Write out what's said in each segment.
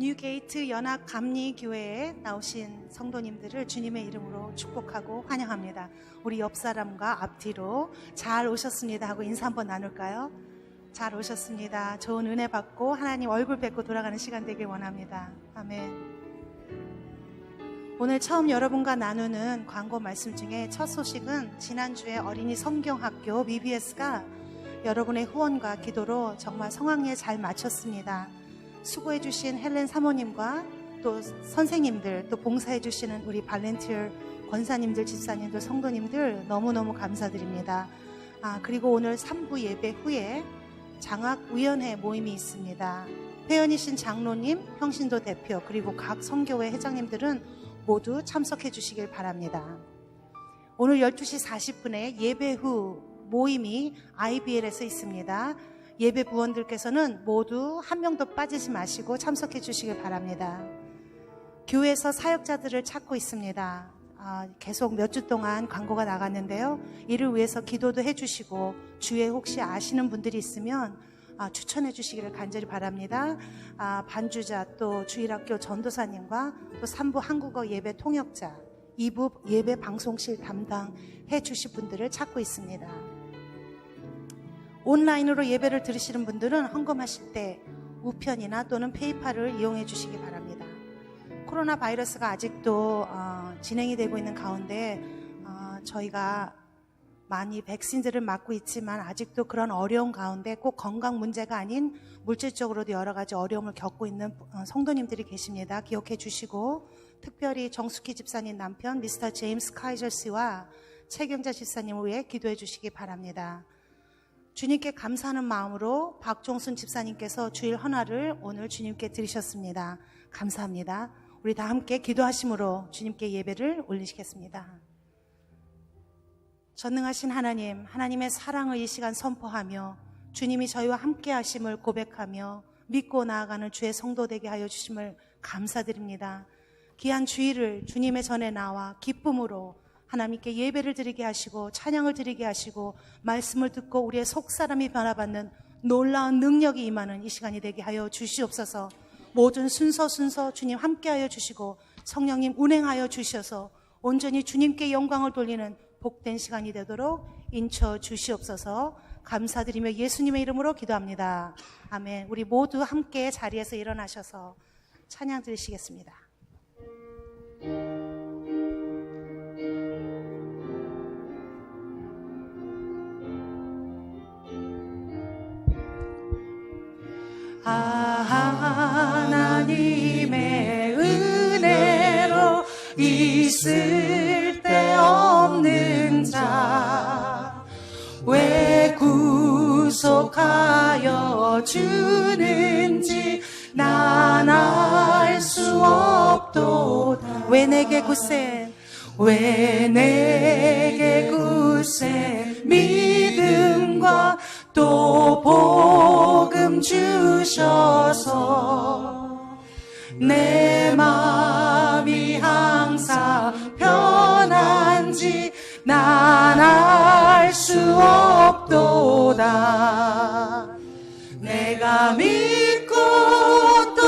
뉴게이트 연합감리교회에 나오신 성도님들을 주님의 이름으로 축복하고 환영합니다. 우리 옆 사람과 앞뒤로 잘 오셨습니다 하고 인사 한번 나눌까요? 잘 오셨습니다. 좋은 은혜 받고 하나님 얼굴 뵙고 돌아가는 시간 되길 원합니다. 아멘. 오늘 처음 여러분과 나누는 광고 말씀 중에 첫 소식은 지난주에 어린이 성경학교 BBS가 여러분의 후원과 기도로 정말 성황리에 잘 마쳤습니다. 수고해주신 헬렌 사모님과 또 선생님들, 또 봉사해주시는 우리 발렌티어 권사님들, 집사님들, 성도님들 너무너무 감사드립니다. 그리고 오늘 3부 예배 후에 장학위원회 모임이 있습니다. 회원이신 장로님, 평신도 대표, 그리고 각 선교회 회장님들은 모두 참석해 주시길 바랍니다. 오늘 12시 40분에 예배 후 모임이 IBL에서 있습니다. 예배 부원들께서는 모두 한 명도 빠지지 마시고 참석해 주시길 바랍니다. 교회에서 사역자들을 찾고 있습니다. 계속 몇 주 동안 광고가 나갔는데요. 이를 위해서 기도도 해주시고 주위에 혹시 아시는 분들이 있으면 추천해 주시기를 간절히 바랍니다. 반주자 또 주일학교 전도사님과 또 3부 한국어 예배 통역자, 2부 예배 방송실 담당해 주실 분들을 찾고 있습니다. 온라인으로 예배를 들으시는 분들은 헌금하실 때 우편이나 또는 페이팔을 이용해 주시기 바랍니다. 코로나 바이러스가 아직도 진행이 되고 있는 가운데 저희가 많이 백신들을 맞고 있지만 아직도 그런 어려운 가운데 꼭 건강 문제가 아닌 물질적으로도 여러 가지 어려움을 겪고 있는 성도님들이 계십니다. 기억해 주시고 특별히 정숙희 집사님 남편 미스터 제임스 카이저 씨와 최경자 집사님을 위해 기도해 주시기 바랍니다. 주님께 감사하는 마음으로 박종순 집사님께서 주일 헌화를 오늘 주님께 드리셨습니다. 감사합니다. 우리 다 함께 기도하심으로 주님께 예배를 올리시겠습니다. 전능하신 하나님, 하나님의 사랑을 이 시간 선포하며 주님이 저희와 함께 하심을 고백하며 믿고 나아가는 주의 성도 되게 하여 주심을 감사드립니다. 귀한 주일을 주님의 전에 나와 기쁨으로 하나님께 예배를 드리게 하시고 찬양을 드리게 하시고 말씀을 듣고 우리의 속사람이 변화받는 놀라운 능력이 임하는 이 시간이 되게 하여 주시옵소서. 모든 순서 주님 함께하여 주시고 성령님 운행하여 주셔서 온전히 주님께 영광을 돌리는 복된 시간이 되도록 인쳐 주시옵소서. 감사드리며 예수님의 이름으로 기도합니다. 아멘. 우리 모두 함께 자리에서 일어나셔서 찬양 드리시겠습니다. 하나님의 은혜로 있을 데 없는 자 왜 구속하여 주는지 난 알 수 없도다. 왜 내게 굳세 믿음과 또 복음 주셔서 내 마음이 항상 편한지 난 알 수 없도다. 내가 믿고 또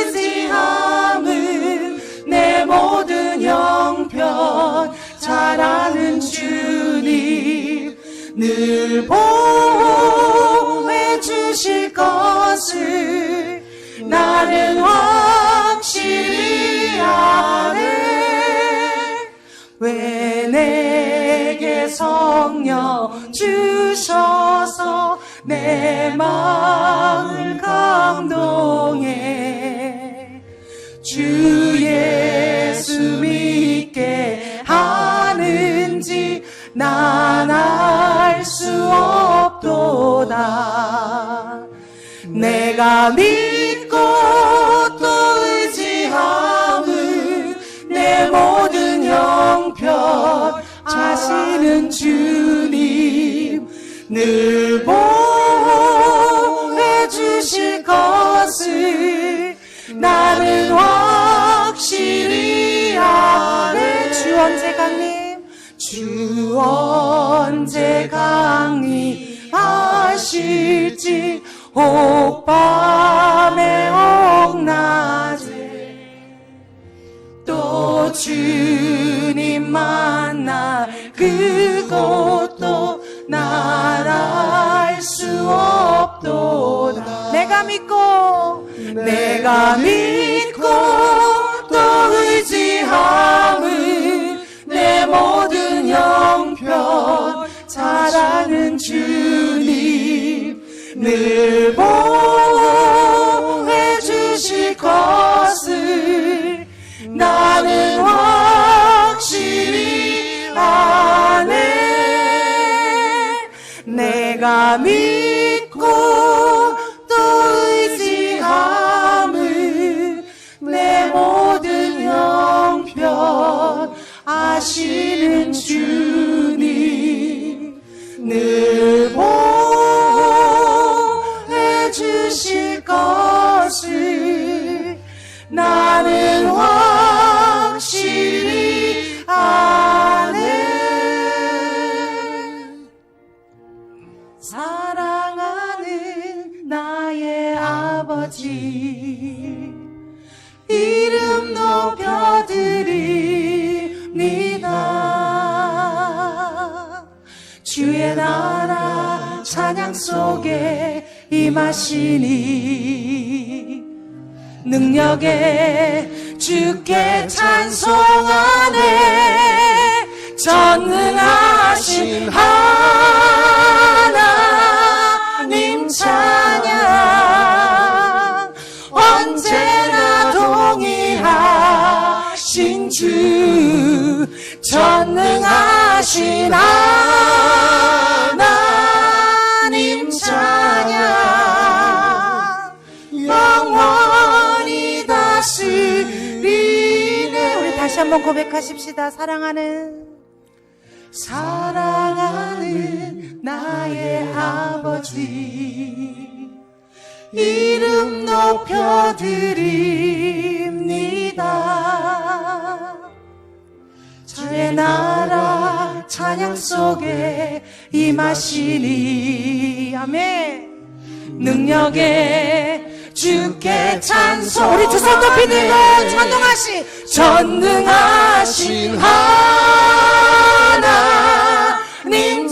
의지함은 내 모든 형편 잘 아는 주님 늘 보호해 주실 것을 나는 확실히 아네. 왜 내게 성령 주셔서 내 마음을 감동해 주 예수 믿게 하는지 난 알 수 없도다. 내가 믿고 또 의지함은 내 모든 형편 아시는 주님 늘 보호해 주실 것을 나는 확실히 아네. 주 언제 강림 주 언제 강림하실지 혹 밤에 혹 낮에 주님 만나 그것도 나랄 수 없도다. 내가 믿고 또 의지함은 내 모든 형편 사랑은 주님 늘 보호해 주실 것을 나는 확실히 아네. 내가 믿고 또 의지함은 내 모든 형편 아시는 주님 늘 보호해 주실 것을 나는 확실히 아네. 사랑하는 나의 아버지 이름 높여드립니다. 주의 나라 찬양 속에 임하시니 능력에 주께 찬송하네. 전능하신 하나님 찬양 언제나 동의하신 주 전능하신 하나님 찬양 영원히 다스리네. 우리 다시 한번 고백하십시다. 사랑하는 나의 아버지 이름 높여드립니다. 주의 나라 찬양 속에 임하시니 아멘. 능력에 주께 찬송. 우리 두 손 높이 들고 전능하신 하나님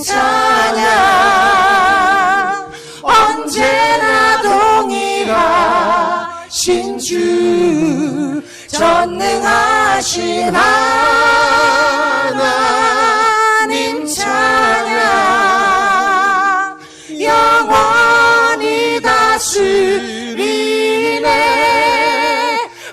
찬양 언제나 동일하신 주 전능하신 하나님 찬양 영원히 다스리네.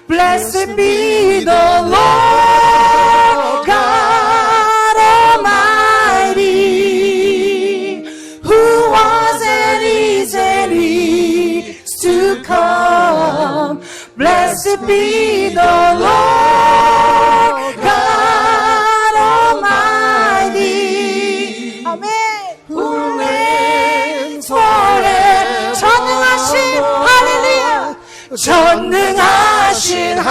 Blessed be the Lord God Almighty, who was and is to come. Blessed be the Lord God Almighty, 아멘. who reigns forever. 전능하신 할렐루야. 전능하신 하나님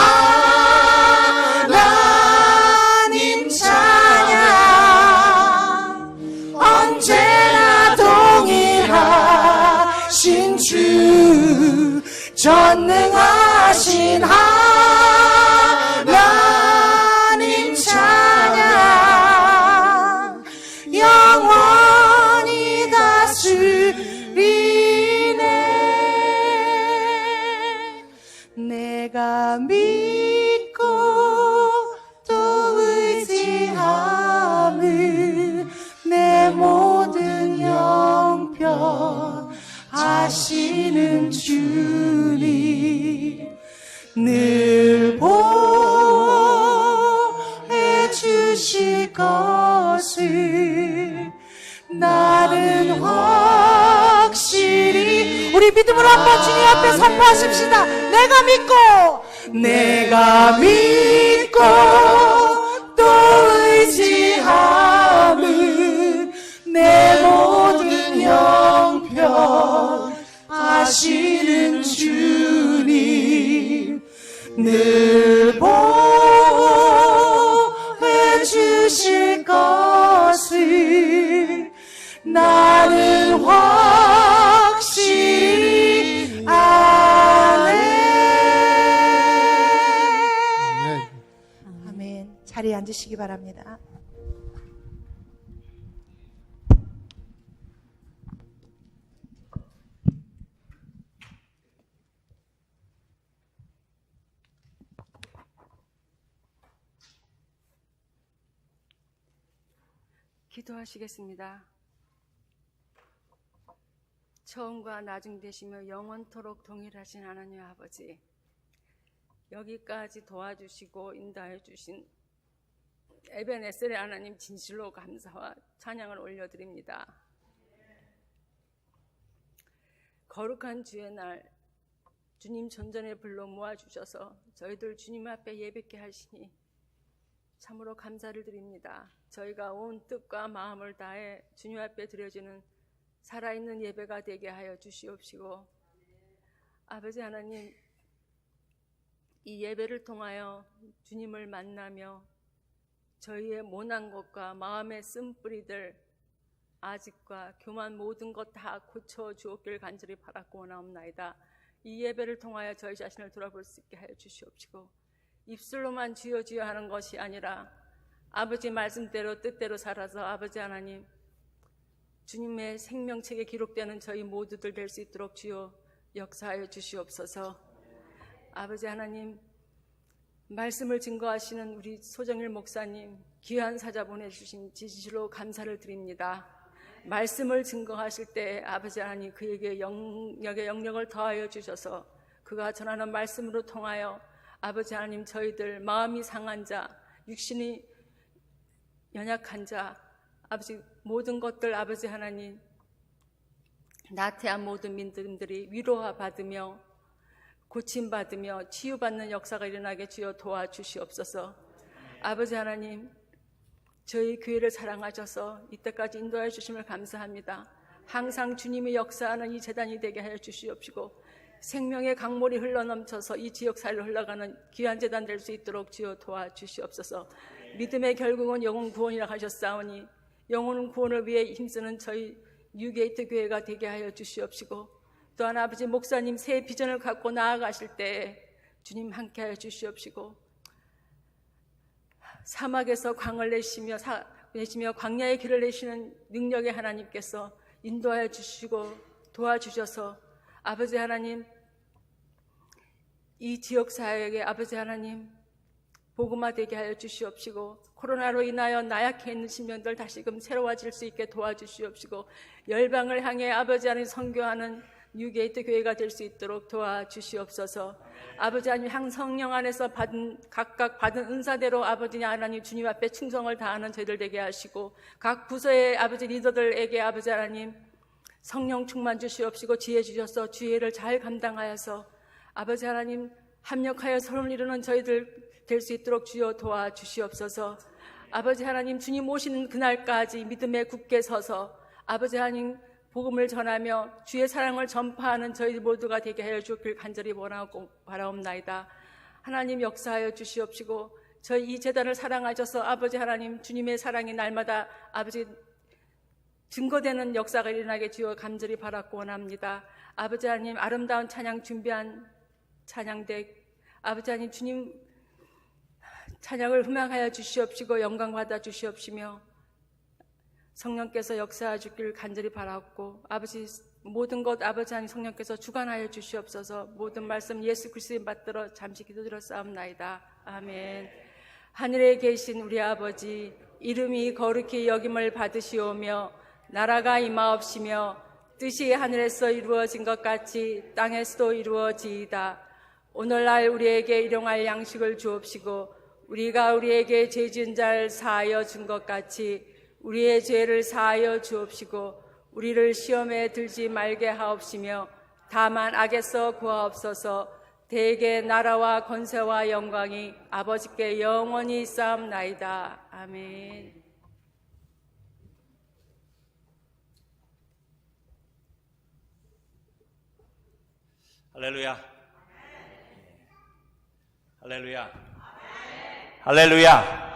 찬양 언제나 동일하신 주 전능하신 하나님 찬양 영원히 다스리네. 내가 믿고 또 의지함은 내 모든 형편 아시는 주님 늘 보호해 주실 것을 나는 확실히. 우리 믿음으로 한번 주님 앞에 선포하십시다. 내가 믿고 또 의지함은 내 모든 형편 아시는 주님 늘 보호해 주실 것을 나는 확실히 아네. 아멘. 자리에 앉으시기 바랍니다. 기도하시겠습니다. 처음과 나중 되시며 영원토록 동일하신 하나님 아버지, 여기까지 도와주시고 인도해 주신 에베네셀의 하나님 진실로 감사와 찬양을 올려드립니다. 거룩한 주의 날 주님 전전에 불러 모아주셔서 저희들 주님 앞에 예배케 하시니 참으로 감사를 드립니다. 저희가 온 뜻과 마음을 다해 주님 앞에 드려지는 살아있는 예배가 되게 하여 주시옵시고, 아버지 하나님, 이 예배를 통하여 주님을 만나며 저희의 모난 것과 마음의 쓴뿌리들, 아직과 교만 모든 것 다 고쳐 주옵기를 간절히 바라고 원하옵나이다. 이 예배를 통하여 저희 자신을 돌아볼 수 있게 하여 주시옵시고, 입술로만 주여 주여 하는 것이 아니라 아버지 말씀대로 뜻대로 살아서 아버지 하나님 주님의 생명책에 기록되는 저희 모두들 될 수 있도록 주여 역사하여 주시옵소서. 아버지 하나님, 말씀을 증거하시는 우리 소정일 목사님 귀한 사자 보내주신 진실로 감사를 드립니다. 말씀을 증거하실 때 아버지 하나님 그에게 영역을 더하여 주셔서 그가 전하는 말씀으로 통하여 아버지 하나님 저희들 마음이 상한 자, 육신이 연약한 자, 아버지 모든 것들 아버지 하나님 나태한 모든 민들이 위로받으며 고침받으며 치유받는 역사가 일어나게 주여 도와주시옵소서. 아버지 하나님, 저희 교회를 사랑하셔서 이때까지 인도해 주심을 감사합니다. 항상 주님이 역사하는 이 재단이 되게 하여 주시옵시고, 생명의 강물이 흘러넘쳐서 이 지역 사이로 흘러가는 귀한 재단 될 수 있도록 주여 도와주시옵소서. 믿음의 결국은 영혼 구원이라 하셨사오니 영혼 구원을 위해 힘쓰는 저희 뉴게이트 교회가 되게 하여 주시옵시고, 또한 아버지 목사님 새 비전을 갖고 나아가실 때 주님 함께하여 주시옵시고, 사막에서 광을 내시며 광야의 길을 내시는 능력의 하나님께서 인도하여 주시고 도와주셔서 아버지 하나님 이 지역사회에게 아버지 하나님 복음화되게 하여 주시옵시고, 코로나로 인하여 나약해 있는 신명들 다시금 새로워질 수 있게 도와주시옵시고, 열방을 향해 아버지 하나님 선교하는 뉴게이트 교회가 될 수 있도록 도와주시옵소서. 아버지 하나님 성령 안에서 각각 받은 은사대로 아버지 하나님 주님 앞에 충성을 다하는 저희들 되게 하시고, 각 부서의 아버지 리더들에게 아버지 하나님 성령 충만 주시옵시고 지혜 주셔서 주의를 잘 감당하여서 아버지 하나님 합력하여 서로를 이루는 저희들 될 수 있도록 주여 도와주시옵소서. 아버지 하나님 주님 오시는 그날까지 믿음에 굳게 서서 아버지 하나님 복음을 전하며 주의 사랑을 전파하는 저희 모두가 되게 하여 주길 간절히 원하고 바라옵나이다. 하나님 역사하여 주시옵시고, 저희 이 재단을 사랑하셔서 아버지 하나님 주님의 사랑이 날마다 아버지 증거되는 역사가 일어나게 주여 간절히 바라고 원합니다. 아버지 하나님 아름다운 찬양 준비한 찬양대 아버지 하나님 주님 찬양을 흠양하여 주시옵시고 영광 받아 주시옵시며 성령께서 역사하여 주길 간절히 바라옵고, 아버지 모든 것 아버지 하나님 성령께서 주관하여 주시옵소서. 모든 말씀 예수 그리스도의 받들어 잠시 기도드렸사옵나이다. 아멘. 하늘에 계신 우리 아버지, 이름이 거룩히 여김을 받으시오며 나라가 임하옵시며 뜻이 하늘에서 이루어진 것 같이 땅에서도 이루어지이다. 오늘날 우리에게 일용할 양식을 주옵시고, 우리가 우리에게 죄 지은 자를 사하여 준 것 같이 우리의 죄를 사하여 주옵시고, 우리를 시험에 들지 말게 하옵시며 다만 악에서 구하옵소서. 대개 나라와 권세와 영광이 아버지께 영원히 있사옵나이다. 아멘. 할렐루야. 할렐루야. 할렐루야.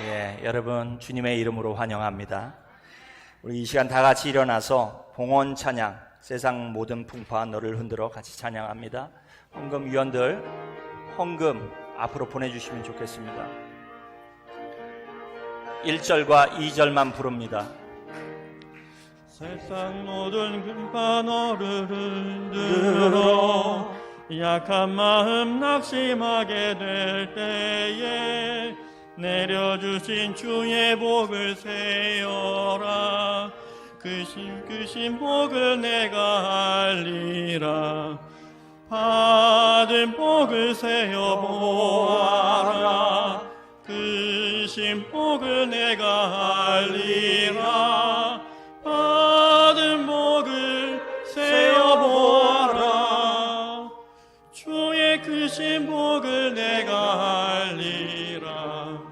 예, 여러분 주님의 이름으로 환영합니다. 우리 이 시간 다 같이 일어나서 봉헌 찬양, 세상 모든 풍파 너를 흔들어 같이 찬양합니다. 헌금 위원들 헌금 앞으로 보내주시면 좋겠습니다. 1절과 2절만 부릅니다. 세상 모든 근파 너를 흔들어 약한 마음 낙심하게 될 때에 내려주신 주의 복을 세어라. 그 신복을 내가 알리라. 받은 복을 세어 보아라. 그 신복을 내가 알리라. 받은 복을 세어 보아라. 주의 크신 복을 내가 알리라.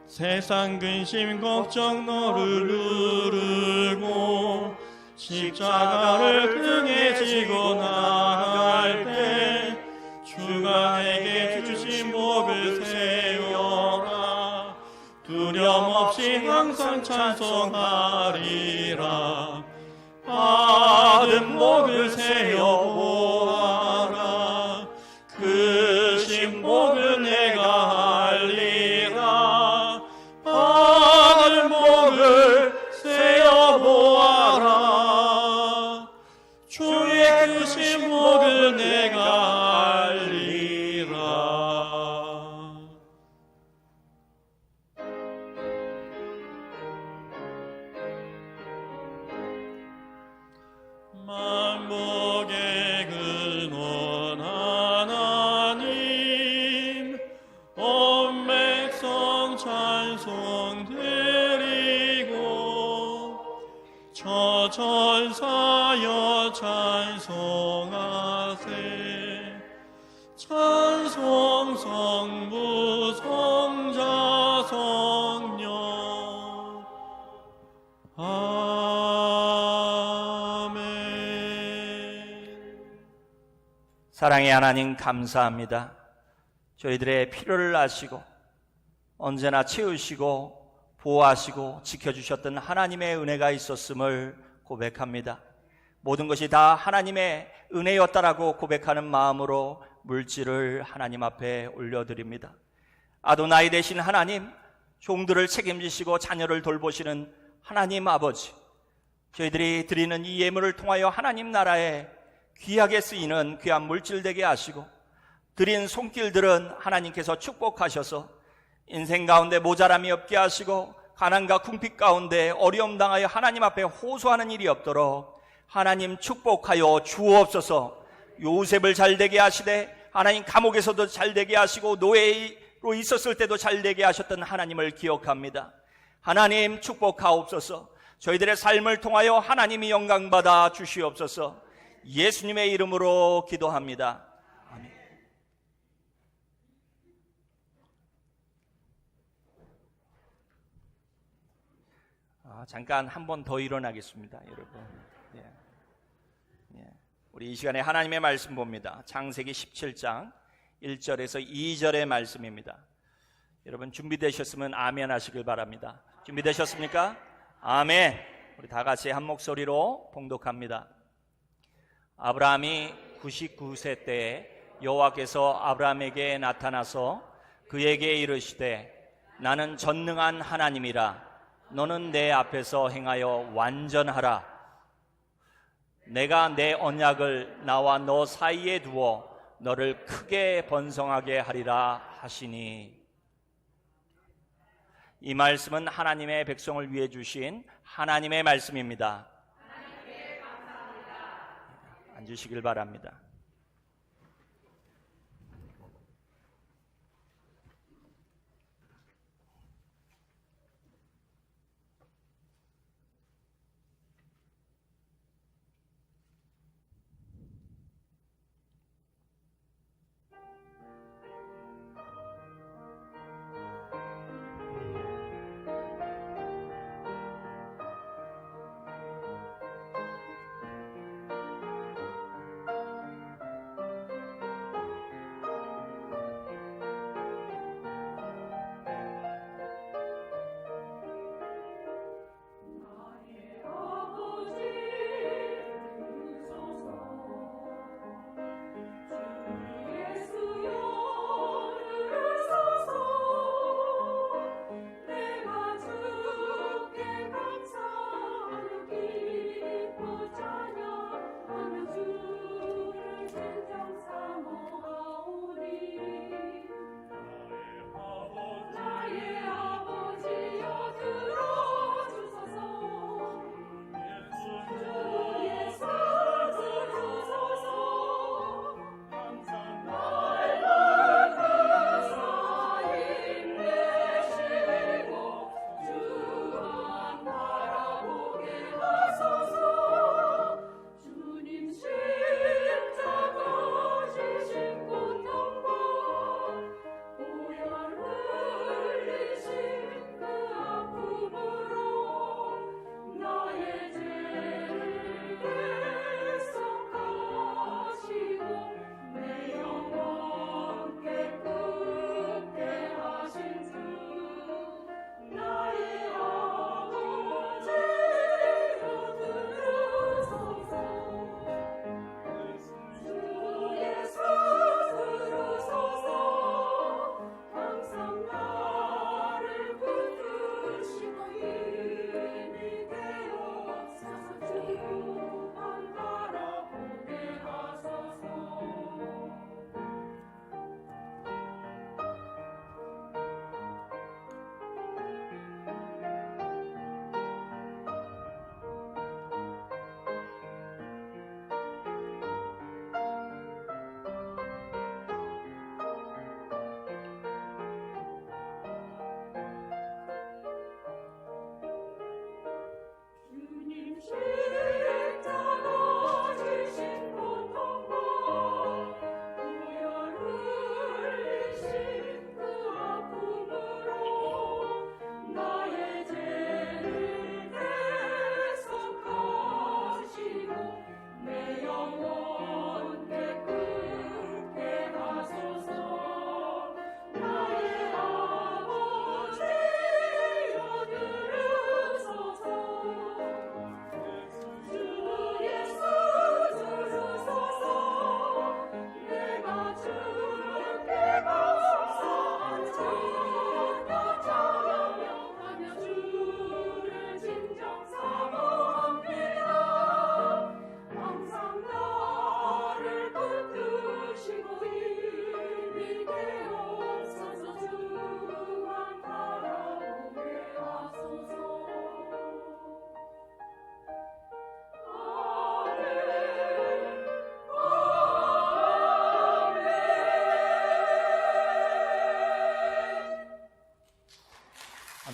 세상 근심 걱정 너를 누르고 십자가를 등에 지고 나갈 때 주가 내게 주신 복을 세워라. 두려움 없이 항상 찬송하리라. 받은 복을 세어 보아라. 그 신복을 내가 알리라. 받은 복을 세어 보아라. 주의 그 신복을 내가 알리라. 만복의 근원 하나님 온 백성 찬송 드리고 저 천사여 찬송하세. 찬송 성부 성자 성령 아멘. 사랑의 하나님 감사합니다. 저희들의 필요를 아시고 언제나 채우시고 보호하시고 지켜주셨던 하나님의 은혜가 있었음을 고백합니다. 모든 것이 다 하나님의 은혜였다라고 고백하는 마음으로 물질을 하나님 앞에 올려드립니다. 아도나이 되신 하나님, 종들을 책임지시고 자녀를 돌보시는 하나님 아버지, 저희들이 드리는 이 예물을 통하여 하나님 나라에 귀하게 쓰이는 귀한 물질 되게 하시고 드린 손길들은 하나님께서 축복하셔서 인생 가운데 모자람이 없게 하시고 가난과 궁핍 가운데 어려움 당하여 하나님 앞에 호소하는 일이 없도록 하나님 축복하여 주옵소서. 요셉을 잘되게 하시되 하나님 감옥에서도 잘되게 하시고 노예로 있었을 때도 잘되게 하셨던 하나님을 기억합니다. 하나님 축복하옵소서. 저희들의 삶을 통하여 하나님이 영광받아 주시옵소서. 예수님의 이름으로 기도합니다. 아멘. 잠깐 한 번 더 일어나겠습니다, 여러분. 우리 이 시간에 하나님의 말씀 봅니다. 창세기 17장 1절에서 2절의 말씀입니다. 여러분 준비되셨으면 아멘 하시길 바랍니다. 준비되셨습니까? 아멘. 우리 다 같이 한 목소리로 봉독합니다. 아브라함이 99세 때에 여호와께서 아브라함에게 나타나서 그에게 이르시되 나는 전능한 하나님이라. 너는 내 앞에서 행하여 완전하라. 내가 내 언약을 나와 너 사이에 두어 너를 크게 번성하게 하리라 하시니. 이 말씀은 하나님의 백성을 위해 주신 하나님의 말씀입니다. 하나님께 감사합니다. 앉으시길 바랍니다.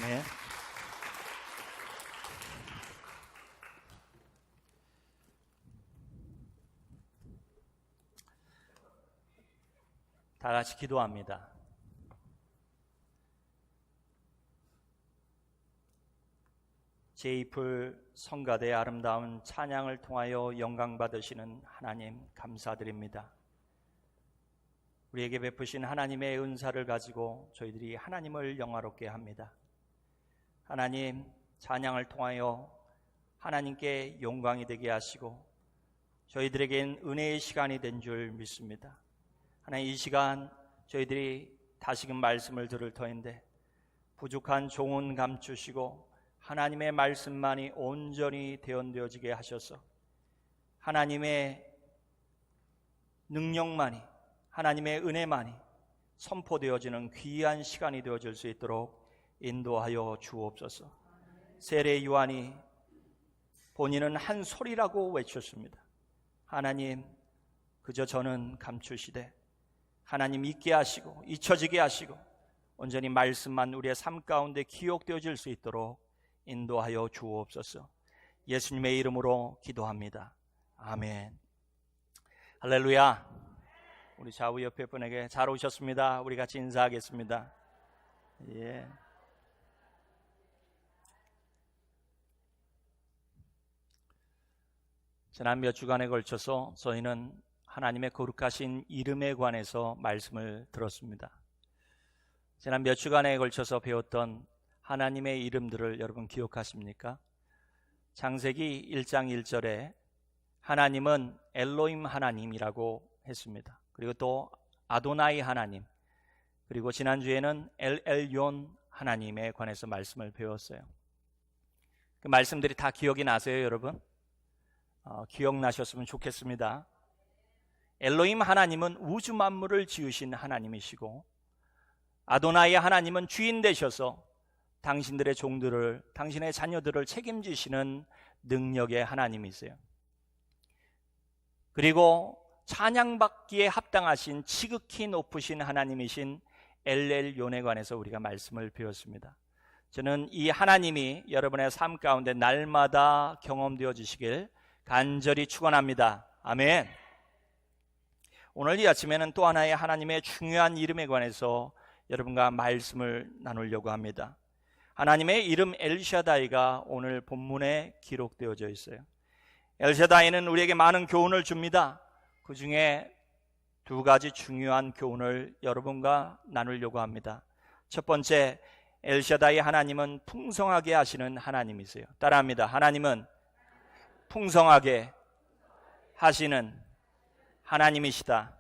아멘. 다 같이 기도합니다. 제이풀 성가대의 아름다운 찬양을 통하여 영광 받으시는 하나님 감사드립니다. 우리에게 베푸신 하나님의 은사를 가지고 저희들이 하나님을 영화롭게 합니다. 하나님, 찬양을 통하여 하나님께 영광이 되게 하시고 저희들에겐 은혜의 시간이 된 줄 믿습니다. 하나님, 이 시간 저희들이 다시금 말씀을 들을 터인데 부족한 종은 감추시고 하나님의 말씀만이 온전히 대언되어지게 하셔서 하나님의 능력만이, 하나님의 은혜만이 선포되어지는 귀한 시간이 되어질 수 있도록 인도하여 주옵소서. 세례 요한이 본인은 한 소리라고 외쳤습니다. 하나님, 그저 저는 감추시되 하나님 있게 하시고 잊혀지게 하시고 온전히 말씀만 우리의 삶 가운데 기억되어질 수 있도록 인도하여 주옵소서. 예수님의 이름으로 기도합니다. 아멘. 할렐루야. 우리 좌우 옆에 분에게 잘 오셨습니다. 우리 같이 인사하겠습니다. 예. 지난 몇 주간에 걸쳐서 저희는 하나님의 거룩하신 이름에 관해서 말씀을 들었습니다. 지난 몇 주간에 걸쳐서 배웠던 하나님의 이름들을 여러분 기억하십니까? 창세기 1장 1절에 하나님은 엘로힘 하나님이라고 했습니다. 그리고 또 아도나이 하나님, 그리고 지난주에는 엘엘yon 하나님에 관해서 말씀을 배웠어요. 그 말씀들이 다 기억이 나세요, 여러분? 기억나셨으면 좋겠습니다. 엘로힘 하나님은 우주 만물을 지으신 하나님이시고 아도나이 하나님은 주인 되셔서 당신들의 종들을, 당신의 자녀들을 책임지시는 능력의 하나님이세요. 그리고 찬양받기에 합당하신 지극히 높으신 하나님이신 엘엘론에 관해서 우리가 말씀을 배웠습니다. 저는 이 하나님이 여러분의 삶 가운데 날마다 경험되어 주시길 간절히 축원합니다. 아멘. 오늘 이 아침에는 또 하나의 하나님의 중요한 이름에 관해서 여러분과 말씀을 나누려고 합니다. 하나님의 이름 엘샤다이가 오늘 본문에 기록되어져 있어요. 엘샤다이는 우리에게 많은 교훈을 줍니다. 그 중에 두 가지 중요한 교훈을 여러분과 나누려고 합니다. 첫 번째, 엘샤다이 하나님은 풍성하게 하시는 하나님이세요. 따라합니다. 하나님은 풍성하게 하시는 하나님이시다.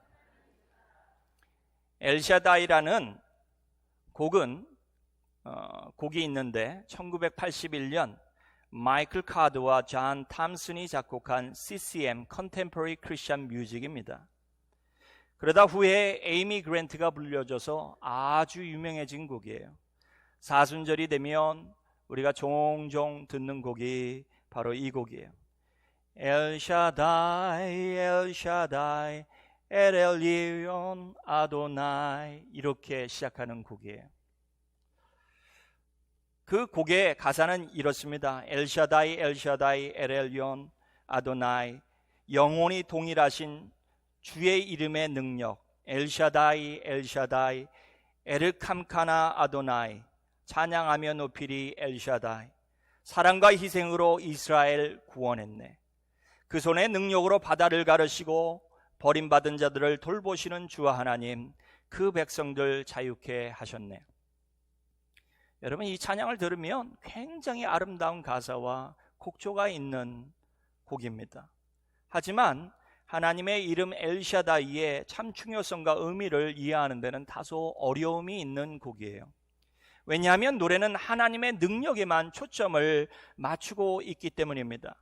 엘샤다이라는 곡이 있는데 1981년 마이클 카드와 존 탐슨이 작곡한 CCM Contemporary Christian Music입니다. 그러다 후에 에이미 그랜트가 불려줘서 아주 유명해진 곡이에요. 사순절이 되면 우리가 종종 듣는 곡이 바로 이 곡이에요. 엘샤다이 엘샤다이 엘엘yon 아도나이, 이렇게 시작하는 곡이에요. 그 곡의 가사는 이렇습니다. 엘샤다이 엘샤다이 엘엘yon 아도나이, 영원히 동일하신 주의 이름의 능력, 엘샤다이 엘샤다이 에르캄카나 아도나이, 찬양하며 높이리 엘샤다이, 사랑과 희생으로 이스라엘 구원했네. 그 손의 능력으로 바다를 가르시고 버림받은 자들을 돌보시는 주 하나님, 그 백성들 자유케 하셨네. 여러분, 이 찬양을 들으면 굉장히 아름다운 가사와 곡조가 있는 곡입니다. 하지만 하나님의 이름 엘샤다이의 참 중요성과 의미를 이해하는 데는 다소 어려움이 있는 곡이에요. 왜냐하면 노래는 하나님의 능력에만 초점을 맞추고 있기 때문입니다.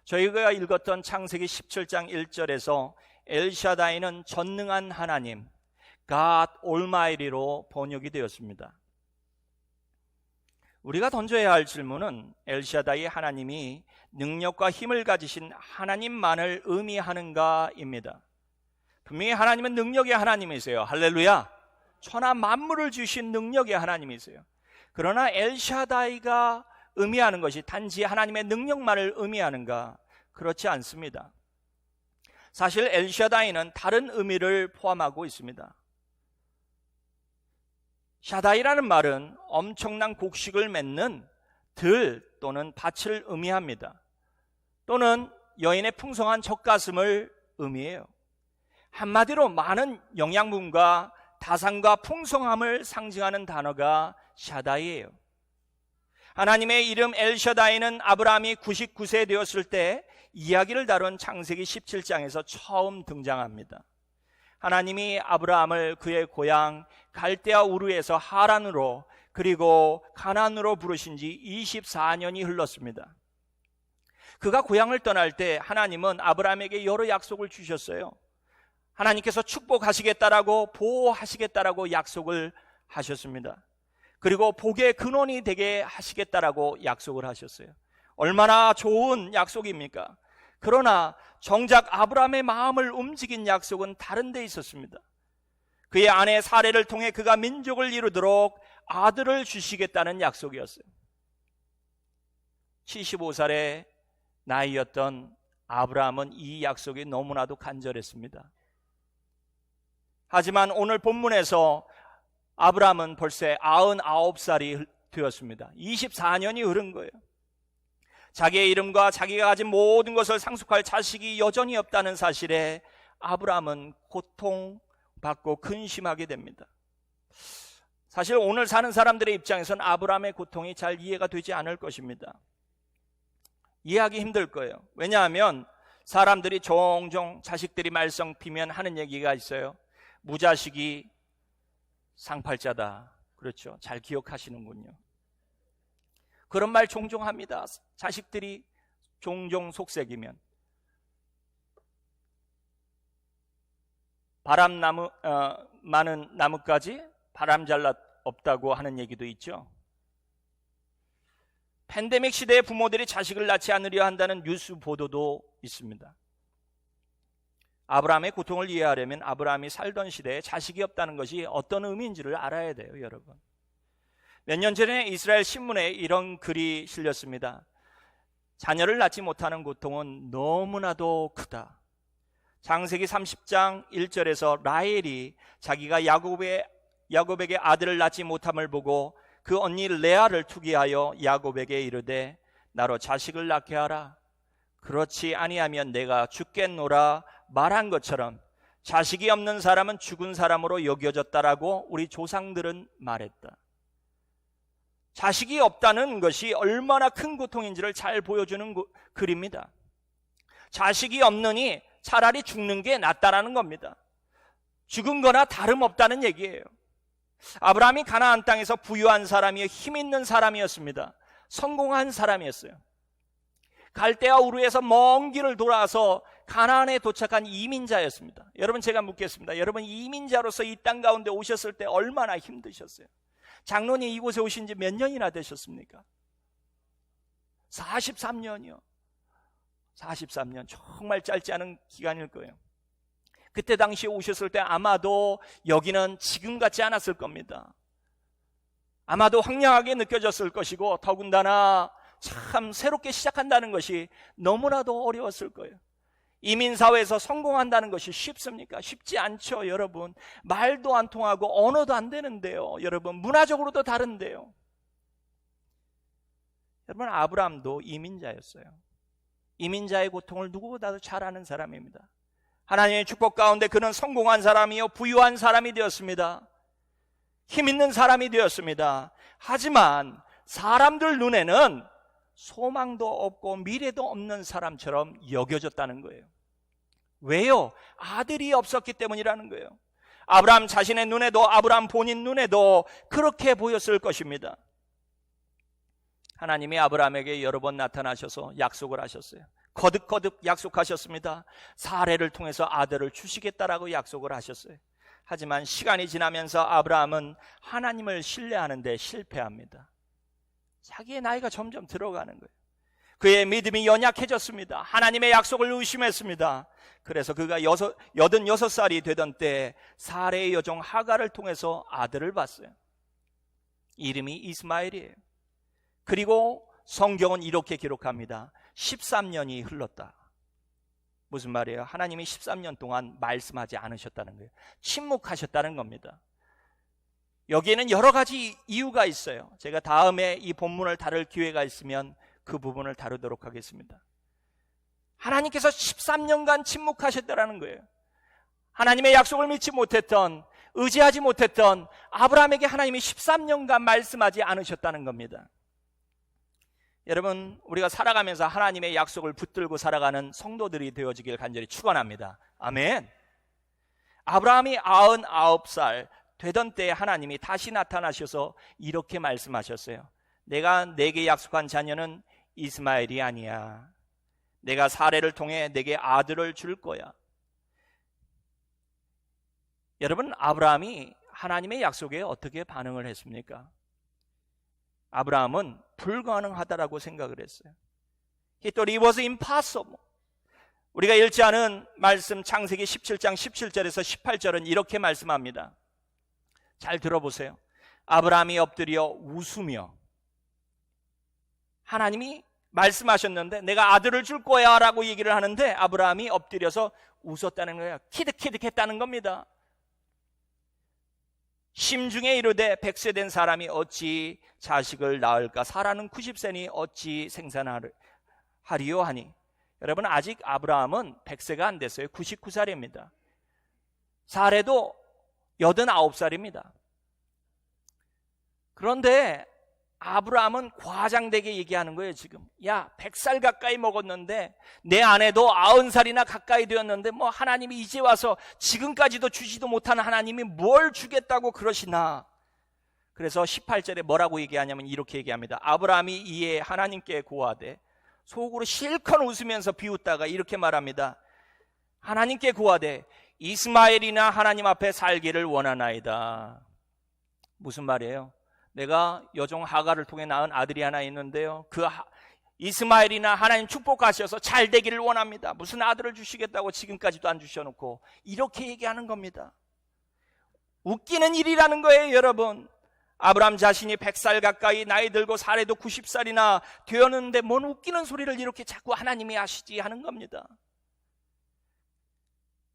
저희가 읽었던 창세기 17장 1절에서 엘샤다이는 전능한 하나님, God Almighty로 번역이 되었습니다. 우리가 던져야 할 질문은 엘샤다이 하나님이 능력과 힘을 가지신 하나님만을 의미하는가입니다. 분명히 하나님은 능력의 하나님이세요. 할렐루야. 천하 만물을 주신 능력의 하나님이세요. 그러나 엘샤다이가 의미하는 것이 단지 하나님의 능력만을 의미하는가? 그렇지 않습니다. 사실 엘샤다이는 다른 의미를 포함하고 있습니다. 샤다이라는 말은 엄청난 곡식을 맺는 들 또는 밭을 의미합니다. 또는 여인의 풍성한 젖가슴을 의미해요. 한마디로 많은 영양분과 다산과 풍성함을 상징하는 단어가 샤다이예요. 하나님의 이름 엘샤다이는 아브라함이 99세 되었을 때 이야기를 다룬 창세기 17장에서 처음 등장합니다. 하나님이 아브라함을 그의 고향 갈대아 우르에서 하란으로 그리고 가나안으로 부르신 지 24년이 흘렀습니다. 그가 고향을 떠날 때 하나님은 아브라함에게 여러 약속을 주셨어요. 하나님께서 축복하시겠다라고 보호하시겠다라고 약속을 하셨습니다. 그리고 복의 근원이 되게 하시겠다라고 약속을 하셨어요. 얼마나 좋은 약속입니까? 그러나 정작 아브라함의 마음을 움직인 약속은 다른 데 있었습니다. 그의 아내 사레를 통해 그가 민족을 이루도록 아들을 주시겠다는 약속이었어요. 75살의 나이였던 아브라함은 이 약속이 너무나도 간절했습니다. 하지만 오늘 본문에서 아브라함은 벌써 99살이 되었습니다. 24년이 흐른 거예요. 자기의 이름과 자기가 가진 모든 것을 상속할 자식이 여전히 없다는 사실에 아브라함은 고통받고 근심하게 됩니다. 사실 오늘 사는 사람들의 입장에서는 아브라함의 고통이 잘 이해가 되지 않을 것입니다. 이해하기 힘들 거예요. 왜냐하면 사람들이 종종 자식들이 말썽 피면 하는 얘기가 있어요. 무자식이 상팔자다. 그렇죠. 잘 기억하시는군요. 그런 말 종종 합니다. 자식들이 종종 속색이면. 많은 나뭇가지 바람잘 없다고 하는 얘기도 있죠. 팬데믹 시대에 부모들이 자식을 낳지 않으려 한다는 뉴스 보도도 있습니다. 아브라함의 고통을 이해하려면 아브라함이 살던 시대에 자식이 없다는 것이 어떤 의미인지를 알아야 돼요, 여러분. 몇 년 전에 이스라엘 신문에 이런 글이 실렸습니다. 자녀를 낳지 못하는 고통은 너무나도 크다. 창세기 30장 1절에서 라헬이 자기가 야곱에게 아들을 낳지 못함을 보고 그 언니 레아를 투기하여 야곱에게 이르되 나로 자식을 낳게 하라. 그렇지 아니하면 내가 죽겠노라 말한 것처럼 자식이 없는 사람은 죽은 사람으로 여겨졌다라고 우리 조상들은 말했다. 자식이 없다는 것이 얼마나 큰 고통인지를 잘 보여주는 글입니다. 자식이 없느니 차라리 죽는 게 낫다라는 겁니다. 죽은 거나 다름없다는 얘기예요. 아브라함이 가나안 땅에서 부유한 사람이요, 힘 있는 사람이었습니다. 성공한 사람이었어요. 갈대아 우르에서 먼 길을 돌아서 가나안에 도착한 이민자였습니다. 여러분, 제가 묻겠습니다. 여러분, 이민자로서 이 땅 가운데 오셨을 때 얼마나 힘드셨어요? 장로님 이곳에 오신 지 몇 년이나 되셨습니까? 43년이요. 43년, 정말 짧지 않은 기간일 거예요. 그때 당시에 오셨을 때 아마도 여기는 지금 같지 않았을 겁니다. 아마도 황량하게 느껴졌을 것이고, 더군다나 참 새롭게 시작한다는 것이 너무나도 어려웠을 거예요. 이민사회에서 성공한다는 것이 쉽습니까? 쉽지 않죠, 여러분. 말도 안 통하고 언어도 안 되는데요, 여러분. 문화적으로도 다른데요. 여러분, 아브라함도 이민자였어요. 이민자의 고통을 누구보다도 잘 아는 사람입니다. 하나님의 축복 가운데 그는 성공한 사람이요, 부유한 사람이 되었습니다. 힘 있는 사람이 되었습니다. 하지만 사람들 눈에는 소망도 없고 미래도 없는 사람처럼 여겨졌다는 거예요. 왜요? 아들이 없었기 때문이라는 거예요. 아브라함 자신의 눈에도, 아브라함 본인 눈에도 그렇게 보였을 것입니다. 하나님이 아브라함에게 여러 번 나타나셔서 약속을 하셨어요. 거듭거듭 약속하셨습니다. 사레를 통해서 아들을 주시겠다라고 약속을 하셨어요. 하지만 시간이 지나면서 아브라함은 하나님을 신뢰하는 데 실패합니다. 자기의 나이가 점점 들어가는 거예요. 그의 믿음이 연약해졌습니다. 하나님의 약속을 의심했습니다. 그래서 그가 86살이 되던 때 사레의 여종 하갈을 통해서 아들을 봤어요. 이름이 이스마엘이에요. 그리고 성경은 이렇게 기록합니다. 13년이 흘렀다. 무슨 말이에요? 하나님이 13년 동안 말씀하지 않으셨다는 거예요. 침묵하셨다는 겁니다. 여기에는 여러 가지 이유가 있어요. 제가 다음에 이 본문을 다룰 기회가 있으면 그 부분을 다루도록 하겠습니다. 하나님께서 13년간 침묵하셨다는 거예요. 하나님의 약속을 믿지 못했던, 의지하지 못했던 아브라함에게 하나님이 13년간 말씀하지 않으셨다는 겁니다. 여러분, 우리가 살아가면서 하나님의 약속을 붙들고 살아가는 성도들이 되어지길 간절히 축원합니다. 아멘. 아브라함이 99살 되던 때에 하나님이 다시 나타나셔서 이렇게 말씀하셨어요. 내가 내게 약속한 자녀는 이스마엘이 아니야. 내가 사례를 통해 내게 아들을 줄 거야. 여러분, 아브라함이 하나님의 약속에 어떻게 반응을 했습니까? 아브라함은 불가능하다라고 생각을 했어요. He thought it was impossible. 우리가 읽지 않은 말씀 창세기 17장 17절에서 18절은 이렇게 말씀합니다. 잘 들어보세요. 아브라함이 엎드려 웃으며, 하나님이 말씀하셨는데 내가 아들을 줄 거야 라고 얘기를 하는데 아브라함이 엎드려서 웃었다는 거예요. 키득키득했다는 겁니다. 심중에 이르되 100세 된 사람이 어찌 자식을 낳을까? 사라는 90세니 어찌 생산하리요 하니. 여러분, 아직 아브라함은 100세가 안 됐어요. 99살입니다. 사례도 89살입니다. 그런데 아브라함은 과장되게 얘기하는 거예요. 지금 야, 100살 가까이 먹었는데 내 아내도 90살이나 가까이 되었는데 뭐 하나님이 이제 와서 지금까지도 주지도 못한 하나님이 뭘 주겠다고 그러시나. 그래서 18절에 뭐라고 얘기하냐면 이렇게 얘기합니다. 아브라함이 이에 하나님께 고하되, 속으로 실컷 웃으면서 비웃다가 이렇게 말합니다. 하나님께 고하되 이스마엘이나 하나님 앞에 살기를 원하나이다. 무슨 말이에요? 내가 여종 하가를 통해 낳은 아들이 하나 있는데요, 그 이스마엘이나 하나님 축복하셔서 잘 되기를 원합니다. 무슨 아들을 주시겠다고 지금까지도 안 주셔놓고, 이렇게 얘기하는 겁니다. 웃기는 일이라는 거예요. 여러분, 아브라함 자신이 100살 가까이 나이 들고 사례도 90살이나 되었는데 뭔 웃기는 소리를 이렇게 자꾸 하나님이 하시지 하는 겁니다.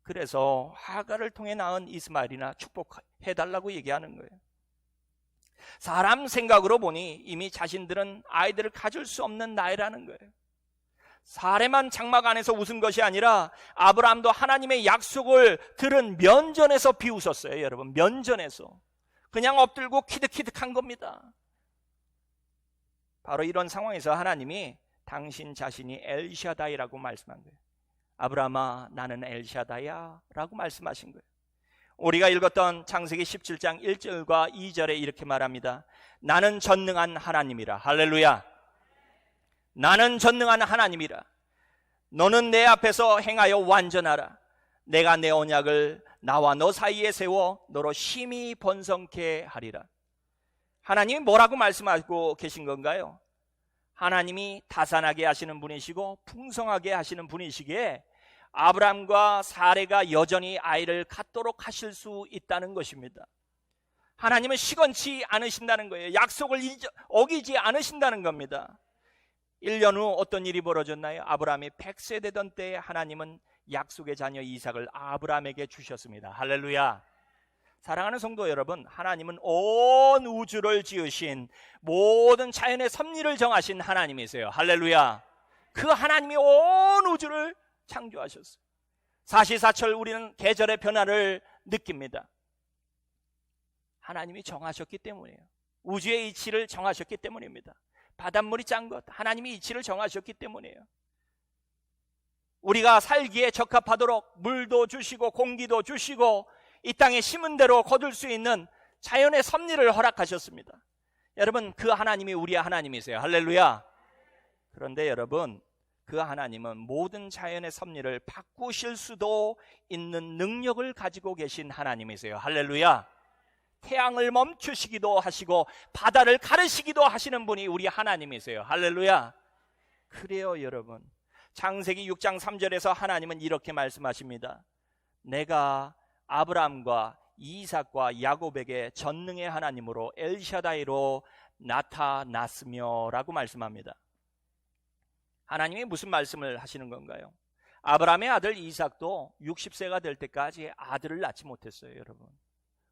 그래서 하가를 통해 낳은 이스마엘이나 축복해달라고 얘기하는 거예요. 사람 생각으로 보니 이미 자신들은 아이들을 가질 수 없는 나이라는 거예요. 사례만 장막 안에서 웃은 것이 아니라 아브라함도 하나님의 약속을 들은 면전에서 비웃었어요. 여러분, 면전에서 그냥 엎들고 키득키득한 겁니다. 바로 이런 상황에서 하나님이 당신 자신이 엘샤다이라고 말씀한 거예요. 아브라함아, 나는 엘샤다이야 라고 말씀하신 거예요. 우리가 읽었던 창세기 17장 1절과 2절에 이렇게 말합니다. 나는 전능한 하나님이라. 할렐루야. 나는 전능한 하나님이라. 너는 내 앞에서 행하여 완전하라. 내가 내 언약을 나와 너 사이에 세워 너로 심히 번성케 하리라. 하나님이 뭐라고 말씀하고 계신 건가요? 하나님이 다산하게 하시는 분이시고 풍성하게 하시는 분이시기에 아브라함과 사레가 여전히 아이를 갖도록 하실 수 있다는 것입니다. 하나님은 시건치 않으신다는 거예요. 약속을 어기지 않으신다는 겁니다. 1년 후 어떤 일이 벌어졌나요? 아브라함이 100세 되던 때에 하나님은 약속의 자녀 이삭을 아브라함에게 주셨습니다. 할렐루야. 사랑하는 성도 여러분, 하나님은 온 우주를 지으신, 모든 자연의 섭리를 정하신 하나님이세요. 할렐루야. 그 하나님이 온 우주를 창조하셨어요. 사시사철 우리는 계절의 변화를 느낍니다. 하나님이 정하셨기 때문이에요. 우주의 이치를 정하셨기 때문입니다. 바닷물이 짠 것, 하나님이 이치를 정하셨기 때문이에요. 우리가 살기에 적합하도록 물도 주시고 공기도 주시고 이 땅에 심은 대로 거둘 수 있는 자연의 섭리를 허락하셨습니다. 여러분, 그 하나님이 우리의 하나님이세요. 할렐루야. 그런데 여러분, 그 하나님은 모든 자연의 섭리를 바꾸실 수도 있는 능력을 가지고 계신 하나님이세요. 할렐루야. 태양을 멈추시기도 하시고 바다를 가르시기도 하시는 분이 우리 하나님이세요. 할렐루야. 그래요, 여러분. 창세기 6장 3절에서 하나님은 이렇게 말씀하십니다. 내가 아브라함과 이삭과 야곱에게 전능의 하나님으로 엘샤다이로 나타났으며 라고 말씀합니다. 하나님이 무슨 말씀을 하시는 건가요? 아브라함의 아들 이삭도 60세가 될 때까지 아들을 낳지 못했어요, 여러분.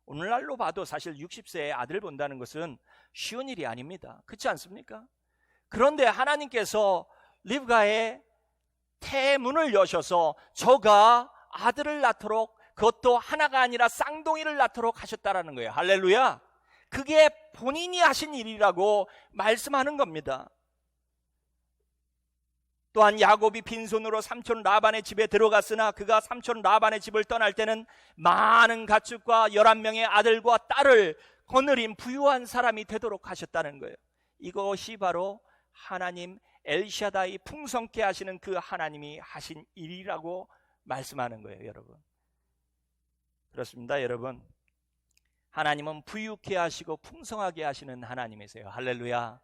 오늘날로 봐도 사실 60세에 아들 본다는 것은 쉬운 일이 아닙니다. 그렇지 않습니까? 그런데 하나님께서 리브가의 태문을 여셔서 저가 아들을 낳도록, 그것도 하나가 아니라 쌍둥이를 낳도록 하셨다라는 거예요. 할렐루야. 그게 본인이 하신 일이라고 말씀하는 겁니다. 또한 야곱이 빈손으로 삼촌 라반의 집에 들어갔으나 그가 삼촌 라반의 집을 떠날 때는 많은 가축과 11명의 아들과 딸을 거느린 부유한 사람이 되도록 하셨다는 거예요. 이것이 바로 하나님 엘샤다이 풍성케 하시는 그 하나님이 하신 일이라고 말씀하는 거예요, 여러분. 그렇습니다, 여러분. 하나님은 부유케 하시고 풍성하게 하시는 하나님이세요. 할렐루야.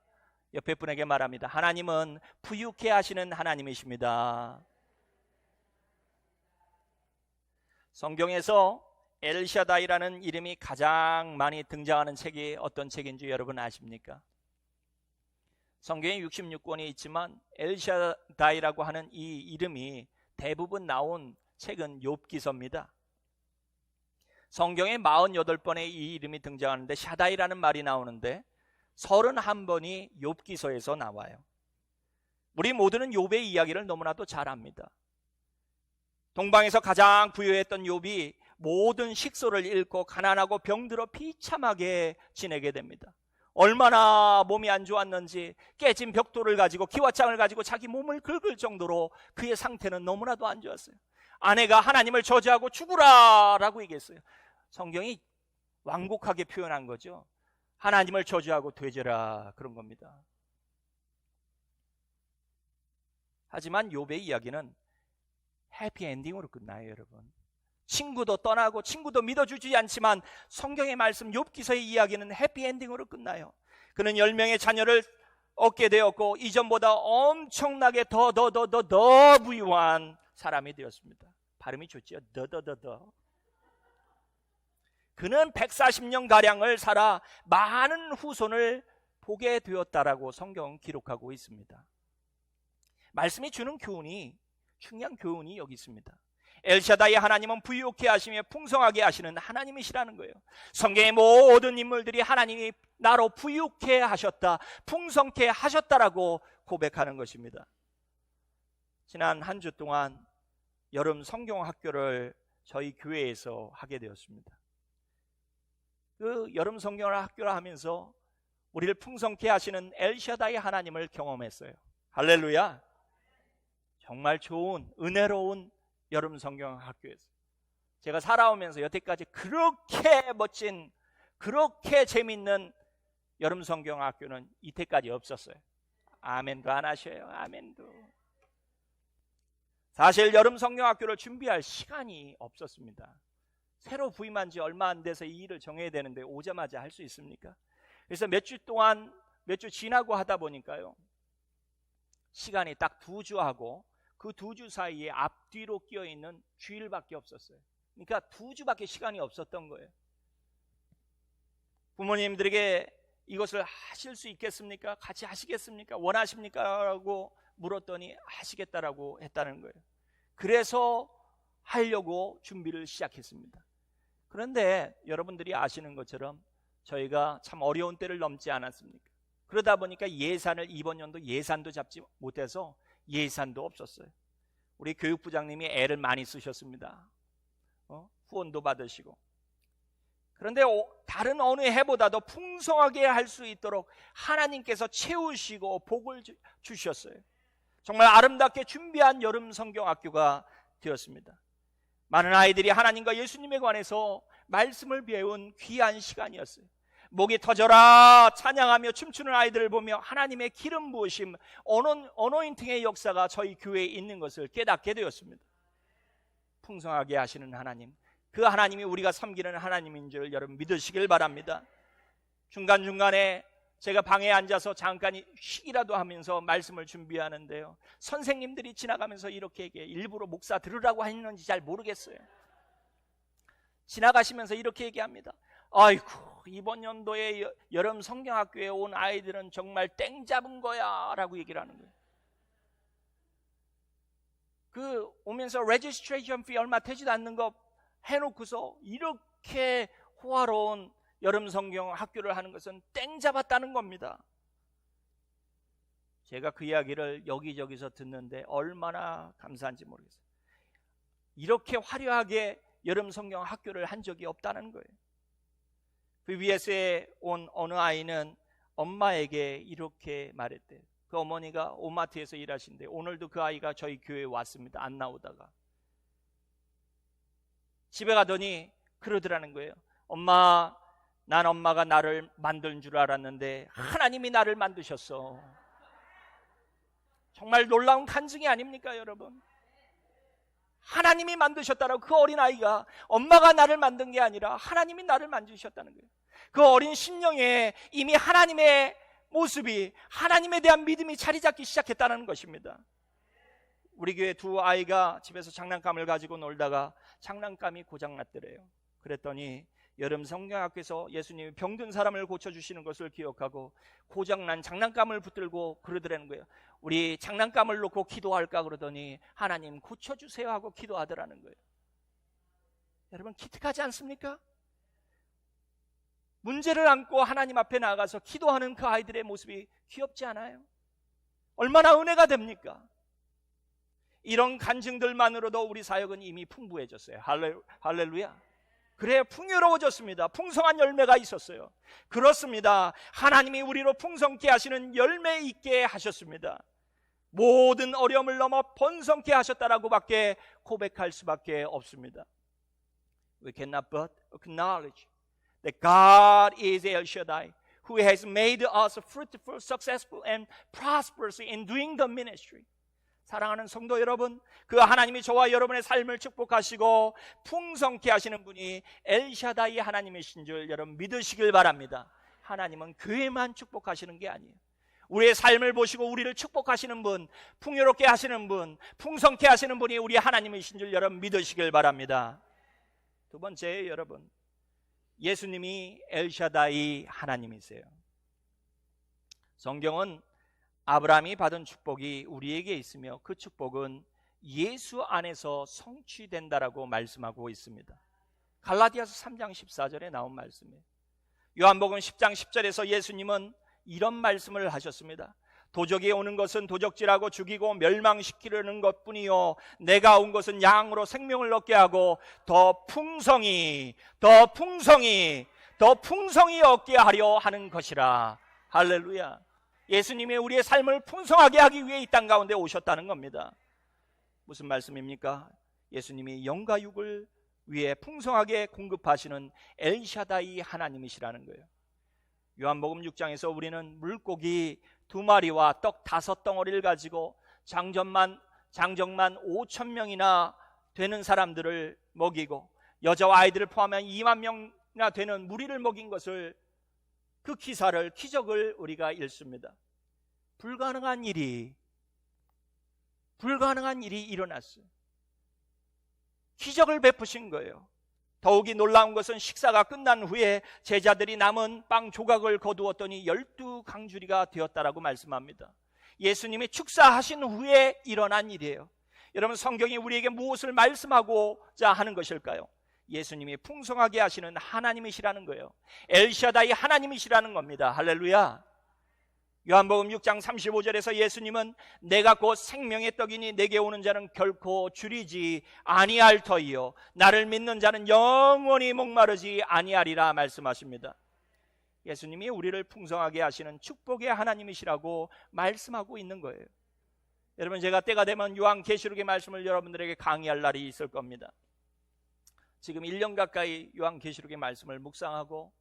옆에 분에게 말합니다. 하나님은 부유케 하시는 하나님이십니다. 성경에서 엘샤다이라는 이름이 가장 많이 등장하는 책이 어떤 책인지 여러분 아십니까? 성경에 66권이 있지만 엘샤다이라고 하는 이 이름이 대부분 나온 책은 욥기서입니다. 성경에 48번의 이 이름이 등장하는데 샤다이라는 말이 나오는데 31번이 욥기서에서 나와요. 우리 모두는 욥의 이야기를 너무나도 잘 압니다. 동방에서 가장 부유했던 욥이 모든 식소를 잃고 가난하고 병들어 비참하게 지내게 됩니다. 얼마나 몸이 안 좋았는지 깨진 벽돌을 가지고 기와장을 가지고 자기 몸을 긁을 정도로 그의 상태는 너무나도 안 좋았어요. 아내가 하나님을 저주하고 죽으라 라고 얘기했어요. 성경이 완곡하게 표현한 거죠. 하나님을 저주하고 되져라, 그런 겁니다. 하지만 욥의 이야기는 해피엔딩으로 끝나요, 여러분. 친구도 떠나고 친구도 믿어주지 않지만 성경의 말씀 욥기서의 이야기는 해피엔딩으로 끝나요. 그는 10명의 자녀를 얻게 되었고 이전보다 엄청나게 더 부유한 사람이 되었습니다. 발음이 좋죠? 더. 그는 140년가량을 살아 많은 후손을 보게 되었다라고 성경은 기록하고 있습니다. 말씀이 주는 교훈이, 중요한 교훈이 여기 있습니다. 엘샤다이 하나님은 부유케 하시며 풍성하게 하시는 하나님이시라는 거예요. 성경의 모든 인물들이 하나님이 나로 부유케 하셨다, 풍성케 하셨다라고 고백하는 것입니다. 지난 한 주 동안 여름 성경학교를 저희 교회에서 하게 되었습니다. 그 여름 성경학교를 하면서 우리를 풍성케 하시는 엘샤다이 하나님을 경험했어요. 할렐루야. 정말 좋은, 은혜로운 여름 성경학교였어요. 제가 살아오면서 여태까지 그렇게 멋진, 그렇게 재밌는 여름 성경학교는 이때까지 없었어요. 아멘도 안 하셔요. 아멘도. 사실 여름 성경학교를 준비할 시간이 없었습니다. 새로 부임한 지 얼마 안 돼서 이 일을 정해야 되는데 오자마자 할 수 있습니까? 그래서 몇 주 동안, 몇 주 지나고 하다 보니까요, 시간이 딱 2주 하고 그 2주 사이에 앞뒤로 끼어있는 주일밖에 없었어요. 그러니까 2주밖에 시간이 없었던 거예요. 부모님들에게 이것을 하실 수 있겠습니까? 같이 하시겠습니까? 원하십니까? 라고 물었더니 하시겠다라고 했다는 거예요. 그래서 하려고 준비를 시작했습니다. 그런데 여러분들이 아시는 것처럼 저희가 참 어려운 때를 넘지 않았습니까? 그러다 보니까 예산을, 이번 연도 예산도 잡지 못해서 예산도 없었어요. 우리 교육부장님이 애를 많이 쓰셨습니다. 후원도 받으시고. 그런데 다른 어느 해보다도 풍성하게 할 수 있도록 하나님께서 채우시고 복을 주셨어요. 정말 아름답게 준비한 여름 성경학교가 되었습니다. 많은 아이들이 하나님과 예수님에 관해서 말씀을 배운 귀한 시간이었어요. 목이 터져라 찬양하며 춤추는 아이들을 보며 하나님의 기름 부으심, 어노인팅의 역사가 저희 교회에 있는 것을 깨닫게 되었습니다. 풍성하게 하시는 하나님, 그 하나님이 우리가 섬기는 하나님인 줄 여러분 믿으시길 바랍니다. 중간중간에 제가 방에 앉아서 잠깐 쉬기라도 하면서 말씀을 준비하는데요, 선생님들이 지나가면서 이렇게 일부러 목사 들으라고 했는지 잘 모르겠어요. 지나가시면서 이렇게 얘기합니다. 아이고, 이번 연도에 여름 성경학교에 온 아이들은 정말 땡 잡은 거야 라고 얘기를 하는 거예요. 그 오면서 레지스트레이션 피 얼마 되지도 않는 거 해놓고서 이렇게 호화로운 여름 성경 학교를 하는 것은 땡 잡았다는 겁니다. 제가 그 이야기를 여기저기서 듣는데 얼마나 감사한지 모르겠어요. 이렇게 화려하게 여름 성경 학교를 한 적이 없다는 거예요. VBS에 온 어느 아이는 엄마에게 이렇게 말했대요. 그 어머니가 오마트에서 일하신대. 오늘도 그 아이가 저희 교회에 왔습니다. 안 나오다가 집에 가더니 그러더라는 거예요. 엄마, 난 엄마가 나를 만든 줄 알았는데 하나님이 나를 만드셨어. 정말 놀라운 간증이 아닙니까, 여러분? 하나님이 만드셨다라고. 그 어린아이가 엄마가 나를 만든 게 아니라 하나님이 나를 만드셨다는 거예요. 그 어린 심령에 이미 하나님의 모습이, 하나님에 대한 믿음이 자리 잡기 시작했다는 것입니다. 우리 교회 두 아이가 집에서 장난감을 가지고 놀다가 장난감이 고장났더래요. 그랬더니 여름 성경학교에서 예수님이 병든 사람을 고쳐주시는 것을 기억하고 고장난 장난감을 붙들고 그러더라는 거예요. 우리 장난감을 놓고 기도할까 그러더니 하나님 고쳐주세요 하고 기도하더라는 거예요. 여러분, 기특하지 않습니까? 문제를 안고 하나님 앞에 나가서 기도하는 그 아이들의 모습이 귀엽지 않아요? 얼마나 은혜가 됩니까? 이런 간증들만으로도 우리 사역은 이미 풍부해졌어요. 할렐루야. 그래, 풍요로워졌습니다. 풍성한 열매가 있었어요. 그렇습니다. 하나님이 우리로 풍성케 하시는 열매 있게 하셨습니다. 모든 어려움을 넘어 번성케 하셨다라고 밖에 고백할 수밖에 없습니다. We cannot but acknowledge that God is El Shaddai, who has made us fruitful, successful, and prosperous in doing the ministry. 사랑하는 성도 여러분, 그 하나님이 저와 여러분의 삶을 축복하시고 풍성케 하시는 분이 엘샤다이 하나님이신 줄 여러분 믿으시길 바랍니다. 하나님은 교회만 축복하시는 게 아니에요. 우리의 삶을 보시고 우리를 축복하시는 분, 풍요롭게 하시는 분, 풍성케 하시는 분이 우리 하나님이신 줄 여러분 믿으시길 바랍니다. 두 번째, 여러분, 예수님이 엘샤다이 하나님이세요. 성경은 아브라함이 받은 축복이 우리에게 있으며 그 축복은 예수 안에서 성취된다라고 말씀하고 있습니다. 갈라디아서 3장 14절에 나온 말씀이에요. 요한복음 10장 10절에서 예수님은 이런 말씀을 하셨습니다. 도적이 오는 것은 도적질하고 죽이고 멸망시키려는 것뿐이요 내가 온 것은 양으로 생명을 얻게 하고 더 풍성히 얻게 하려 하는 것이라. 할렐루야. 예수님이 우리의 삶을 풍성하게 하기 위해 이 땅 가운데 오셨다는 겁니다. 무슨 말씀입니까? 예수님이 영과 육을 위해 풍성하게 공급하시는 엘샤다이 하나님이시라는 거예요. 요한복음 6장에서 우리는 물고기 2마리와 떡 5덩어리를 가지고 장정만 5,000명이나 되는 사람들을 먹이고 여자와 아이들을 포함한 2만 명이나 되는 무리를 먹인 것을, 그 기적을 우리가 읽습니다. 불가능한 일이 일어났어요. 기적을 베푸신 거예요. 더욱이 놀라운 것은 식사가 끝난 후에 제자들이 남은 빵 조각을 거두었더니 12강주리가 되었다라고 말씀합니다. 예수님이 축사하신 후에 일어난 일이에요. 여러분, 성경이 우리에게 무엇을 말씀하고자 하는 것일까요? 예수님이 풍성하게 하시는 하나님이시라는 거예요. 엘샤다이 하나님이시라는 겁니다. 할렐루야. 요한복음 6장 35절에서 예수님은 내가 곧 생명의 떡이니 내게 오는 자는 결코 줄이지 아니할 터이요 나를 믿는 자는 영원히 목마르지 아니하리라 말씀하십니다. 예수님이 우리를 풍성하게 하시는 축복의 하나님이시라고 말씀하고 있는 거예요. 여러분, 제가 때가 되면 요한계시록의 말씀을 여러분들에게 강의할 날이 있을 겁니다. 지금 1년 가까이 요한계시록의 말씀을 묵상하고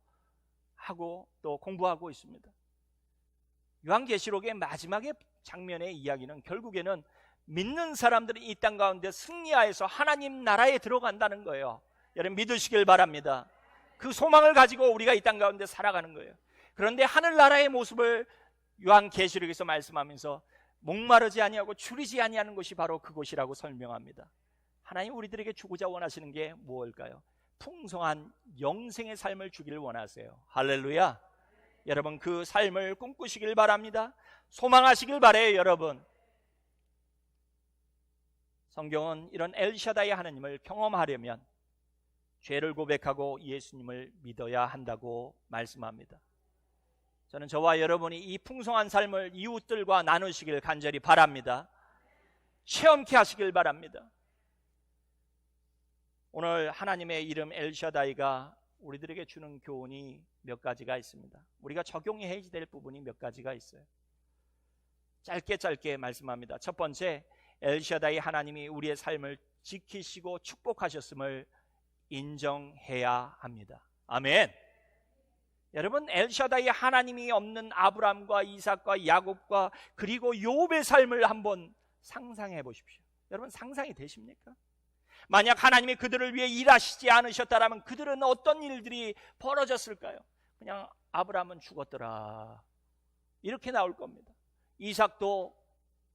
또 공부하고 있습니다. 요한계시록의 마지막의 장면의 이야기는 결국에는 믿는 사람들이 이 땅 가운데 승리하여서 하나님 나라에 들어간다는 거예요. 여러분 믿으시길 바랍니다. 그 소망을 가지고 우리가 이 땅 가운데 살아가는 거예요. 그런데 하늘나라의 모습을 요한계시록에서 말씀하면서 목마르지 아니하고 줄이지 아니하는 곳이 바로 그곳이라고 설명합니다. 하나님 우리들에게 주고자 원하시는 게 무엇일까요? 풍성한 영생의 삶을 주기를 원하세요. 할렐루야. 여러분 그 삶을 꿈꾸시길 바랍니다. 소망하시길 바래요. 여러분, 성경은 이런 엘샤다이 하나님을 경험하려면 죄를 고백하고 예수님을 믿어야 한다고 말씀합니다. 저는 저와 여러분이 이 풍성한 삶을 이웃들과 나누시길 간절히 바랍니다. 체험케 하시길 바랍니다. 오늘 하나님의 이름 엘샤다이가 우리들에게 주는 교훈이 몇 가지가 있습니다. 우리가 적용해야 될 부분이 몇 가지가 있어요. 짧게 말씀합니다. 첫 번째, 엘샤다이 하나님이 우리의 삶을 지키시고 축복하셨음을 인정해야 합니다. 아멘. 여러분, 엘샤다이 하나님이 없는 아브라함과 이삭과 야곱과 그리고 욥의 삶을 한번 상상해 보십시오. 여러분, 상상이 되십니까? 만약 하나님이 그들을 위해 일하시지 않으셨다면 그들은 어떤 일들이 벌어졌을까요? 그냥 아브라함은 죽었더라, 이렇게 나올 겁니다. 이삭도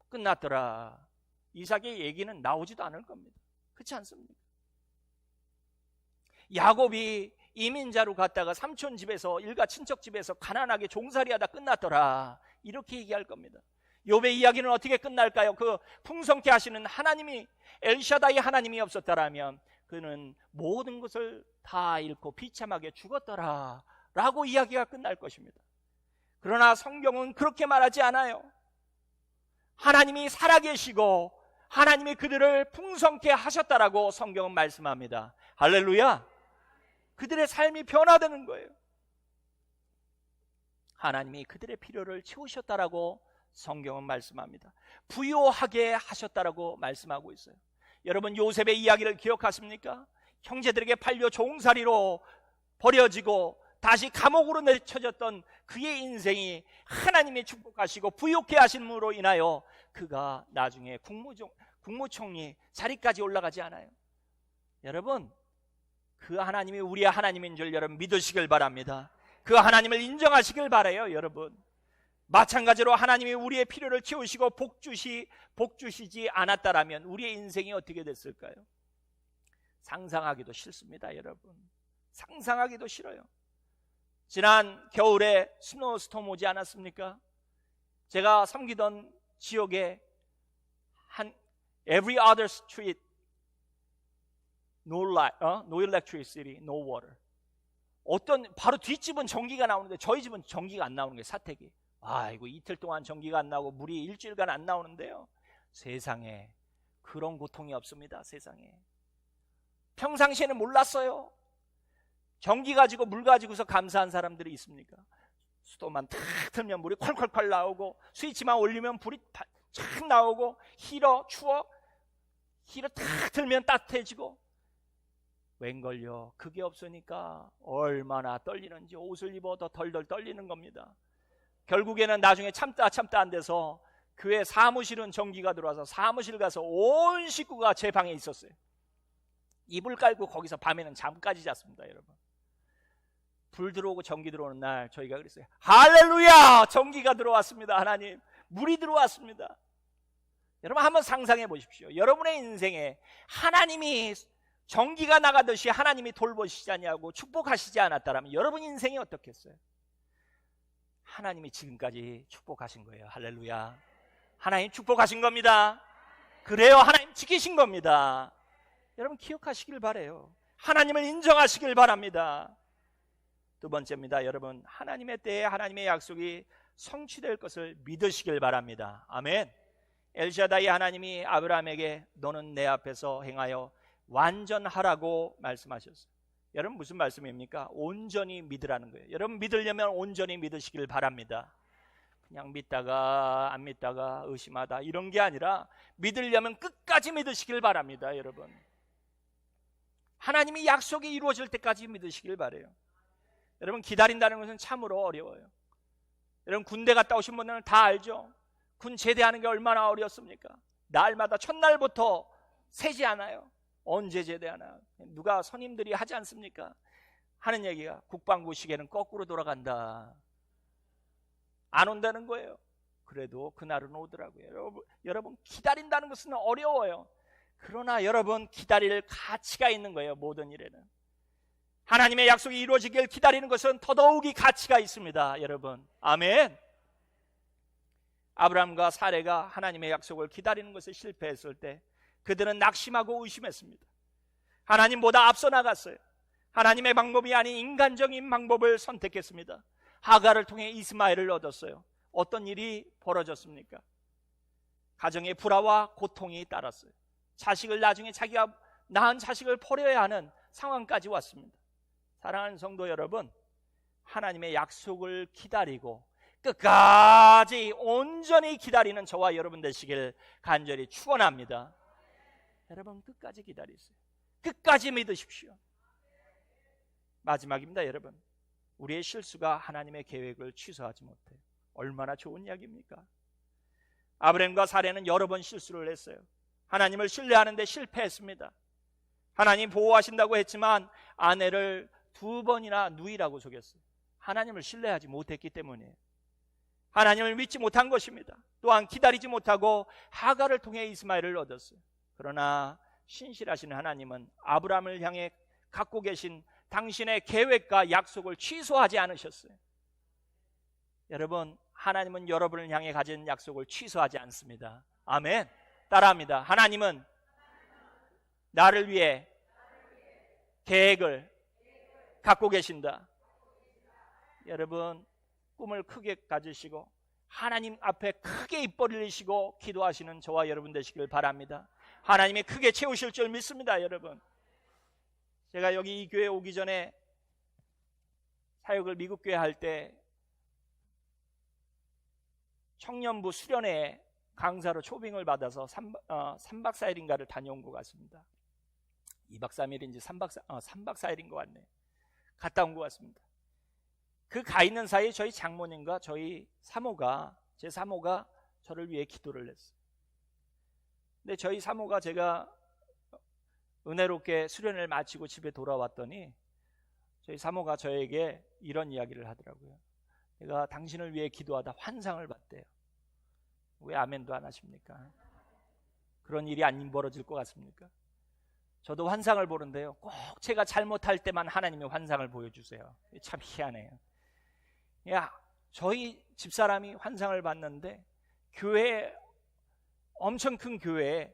끝났더라, 이삭의 얘기는 나오지도 않을 겁니다. 그렇지 않습니까? 야곱이 이민자로 갔다가 삼촌 집에서, 일가 친척 집에서 가난하게 종살이하다 끝났더라, 이렇게 얘기할 겁니다. 욥의 이야기는 어떻게 끝날까요? 그 풍성케 하시는 하나님이, 엘샤다이 하나님이 없었다라면 그는 모든 것을 다 잃고 비참하게 죽었더라 라고 이야기가 끝날 것입니다. 그러나 성경은 그렇게 말하지 않아요. 하나님이 살아계시고 하나님이 그들을 풍성케 하셨다라고 성경은 말씀합니다. 할렐루야. 그들의 삶이 변화되는 거예요. 하나님이 그들의 필요를 채우셨다라고 성경은 말씀합니다. 부요하게 하셨다라고 말씀하고 있어요. 여러분, 요셉의 이야기를 기억하십니까? 형제들에게 팔려 종살이로 버려지고 다시 감옥으로 내쳐졌던 그의 인생이 하나님이 축복하시고 부요케 하심으로 인하여 그가 나중에 국무총리 자리까지 올라가지 않아요. 여러분, 그 하나님이 우리의 하나님인 줄 여러분 믿으시길 바랍니다. 그 하나님을 인정하시길 바라요. 여러분, 마찬가지로 하나님이 우리의 필요를 채우시고 복주시지 않았다라면 우리의 인생이 어떻게 됐을까요? 상상하기도 싫습니다. 여러분, 상상하기도 싫어요. 지난 겨울에 스노우스톰 오지 않았습니까? 제가 섬기던 지역에 한 every other street no light, no electricity, no water. 어떤 바로 뒷집은 전기가 나오는데 저희 집은 전기가 안 나오는 게 사택이. 아이고, 이틀 동안 전기가 안 나오고 물이 일주일간 안 나오는데요. 세상에 그런 고통이 없습니다. 세상에. 평상시에는 몰랐어요. 전기 가지고 물 가지고서 감사한 사람들이 있습니까? 수도만 탁 틀면 물이 콸콸콸 나오고 스위치만 올리면 불이 쫙 나오고 히터 탁 틀면 따뜻해지고. 웬걸요? 그게 없으니까 얼마나 떨리는지 옷을 입어도 덜덜 떨리는 겁니다. 결국에는 나중에 참다 안 돼서 교회 사무실은 전기가 들어와서 사무실 가서 온 식구가 제 방에 있었어요. 이불 깔고 거기서 밤에는 잠까지 잤습니다. 여러분, 불 들어오고 전기 들어오는 날 저희가 그랬어요. 할렐루야! 전기가 들어왔습니다. 하나님, 물이 들어왔습니다. 여러분, 한번 상상해 보십시오. 여러분의 인생에 하나님이 전기가 나가듯이 하나님이 돌보시지 않냐고 축복하시지 않았다면 여러분 인생이 어떻겠어요? 하나님이 지금까지 축복하신 거예요. 할렐루야. 하나님 축복하신 겁니다. 그래요, 하나님 지키신 겁니다. 여러분, 기억하시길 바라요. 하나님을 인정하시길 바랍니다. 두 번째입니다. 여러분, 하나님의 때에 하나님의 약속이 성취될 것을 믿으시길 바랍니다. 아멘. 엘샤다이 하나님이 아브라함에게 너는 내 앞에서 행하여 완전하라고 말씀하셨어요. 여러분, 무슨 말씀입니까? 온전히 믿으라는 거예요. 여러분, 믿으려면 온전히 믿으시길 바랍니다. 그냥 믿다가 안 믿다가 의심하다 이런 게 아니라 믿으려면 끝까지 믿으시길 바랍니다. 여러분, 하나님이 약속이 이루어질 때까지 믿으시길 바라요. 여러분, 기다린다는 것은 참으로 어려워요. 여러분, 군대 갔다 오신 분들은 다 알죠? 군 제대하는 게 얼마나 어렵습니까? 날마다 첫날부터 세지 않아요. 언제 제대하나? 누가 선임들이 하지 않습니까? 하는 얘기가 국방부 시계는 거꾸로 돌아간다. 안 온다는 거예요. 그래도 그날은 오더라고요. 여러분, 기다린다는 것은 어려워요. 그러나 여러분, 기다릴 가치가 있는 거예요. 모든 일에는. 하나님의 약속이 이루어지길 기다리는 것은 더더욱이 가치가 있습니다. 여러분, 아멘. 아브라함과 사레가 하나님의 약속을 기다리는 것에 실패했을 때 그들은 낙심하고 의심했습니다. 하나님보다 앞서 나갔어요. 하나님의 방법이 아닌 인간적인 방법을 선택했습니다. 하갈을 통해 이스마엘을 얻었어요. 어떤 일이 벌어졌습니까? 가정의 불화와 고통이 따랐어요. 자식을 나중에 자기가 낳은 자식을 버려야 하는 상황까지 왔습니다. 사랑하는 성도 여러분, 하나님의 약속을 기다리고 끝까지 온전히 기다리는 저와 여러분 되시길 간절히 축원합니다. 여러분, 끝까지 기다리세요. 끝까지 믿으십시오. 마지막입니다. 여러분, 우리의 실수가 하나님의 계획을 취소하지 못해요. 얼마나 좋은 이야기입니까? 아브라함과 사레는 여러 번 실수를 했어요. 하나님을 신뢰하는데 실패했습니다. 하나님 보호하신다고 했지만 아내를 2번이나 누이라고 속였어요. 하나님을 신뢰하지 못했기 때문이에요. 하나님을 믿지 못한 것입니다. 또한 기다리지 못하고 하갈을 통해 이스마엘을 얻었어요. 그러나 신실하신 하나님은 아브라함을 향해 갖고 계신 당신의 계획과 약속을 취소하지 않으셨어요. 여러분, 하나님은 여러분을 향해 가진 약속을 취소하지 않습니다. 아멘. 따라합니다. 하나님은 나를 위해 계획을 갖고 계신다. 여러분, 꿈을 크게 가지시고 하나님 앞에 크게 입 벌리시고 기도하시는 저와 여러분 되시길 바랍니다. 하나님이 크게 채우실 줄 믿습니다. 여러분, 제가 여기 이 교회 오기 전에 사역을 미국 교회 할 때 청년부 수련회에 강사로 초빙을 받아서 3박 4일인가를 다녀온 것 같습니다. 2박 3일인지 3박 4일인 것 같네요. 갔다 온 것 같습니다. 그 가 있는 사이에 저희 장모님과 저희 사모가, 제 사모가 저를 위해 기도를 했어요. 근데 저희 사모가 제가 은혜롭게 수련을 마치고 집에 돌아왔더니 저희 사모가 저에게 이런 이야기를 하더라고요. 내가 당신을 위해 기도하다 환상을 봤대요. 왜 아멘도 안 하십니까? 그런 일이 안 벌어질 것 같습니까? 저도 환상을 보는데요, 꼭 제가 잘못할 때만 하나님의 환상을 보여주세요. 참 희한해요. 저희 집사람이 환상을 봤는데 교회에, 엄청 큰 교회에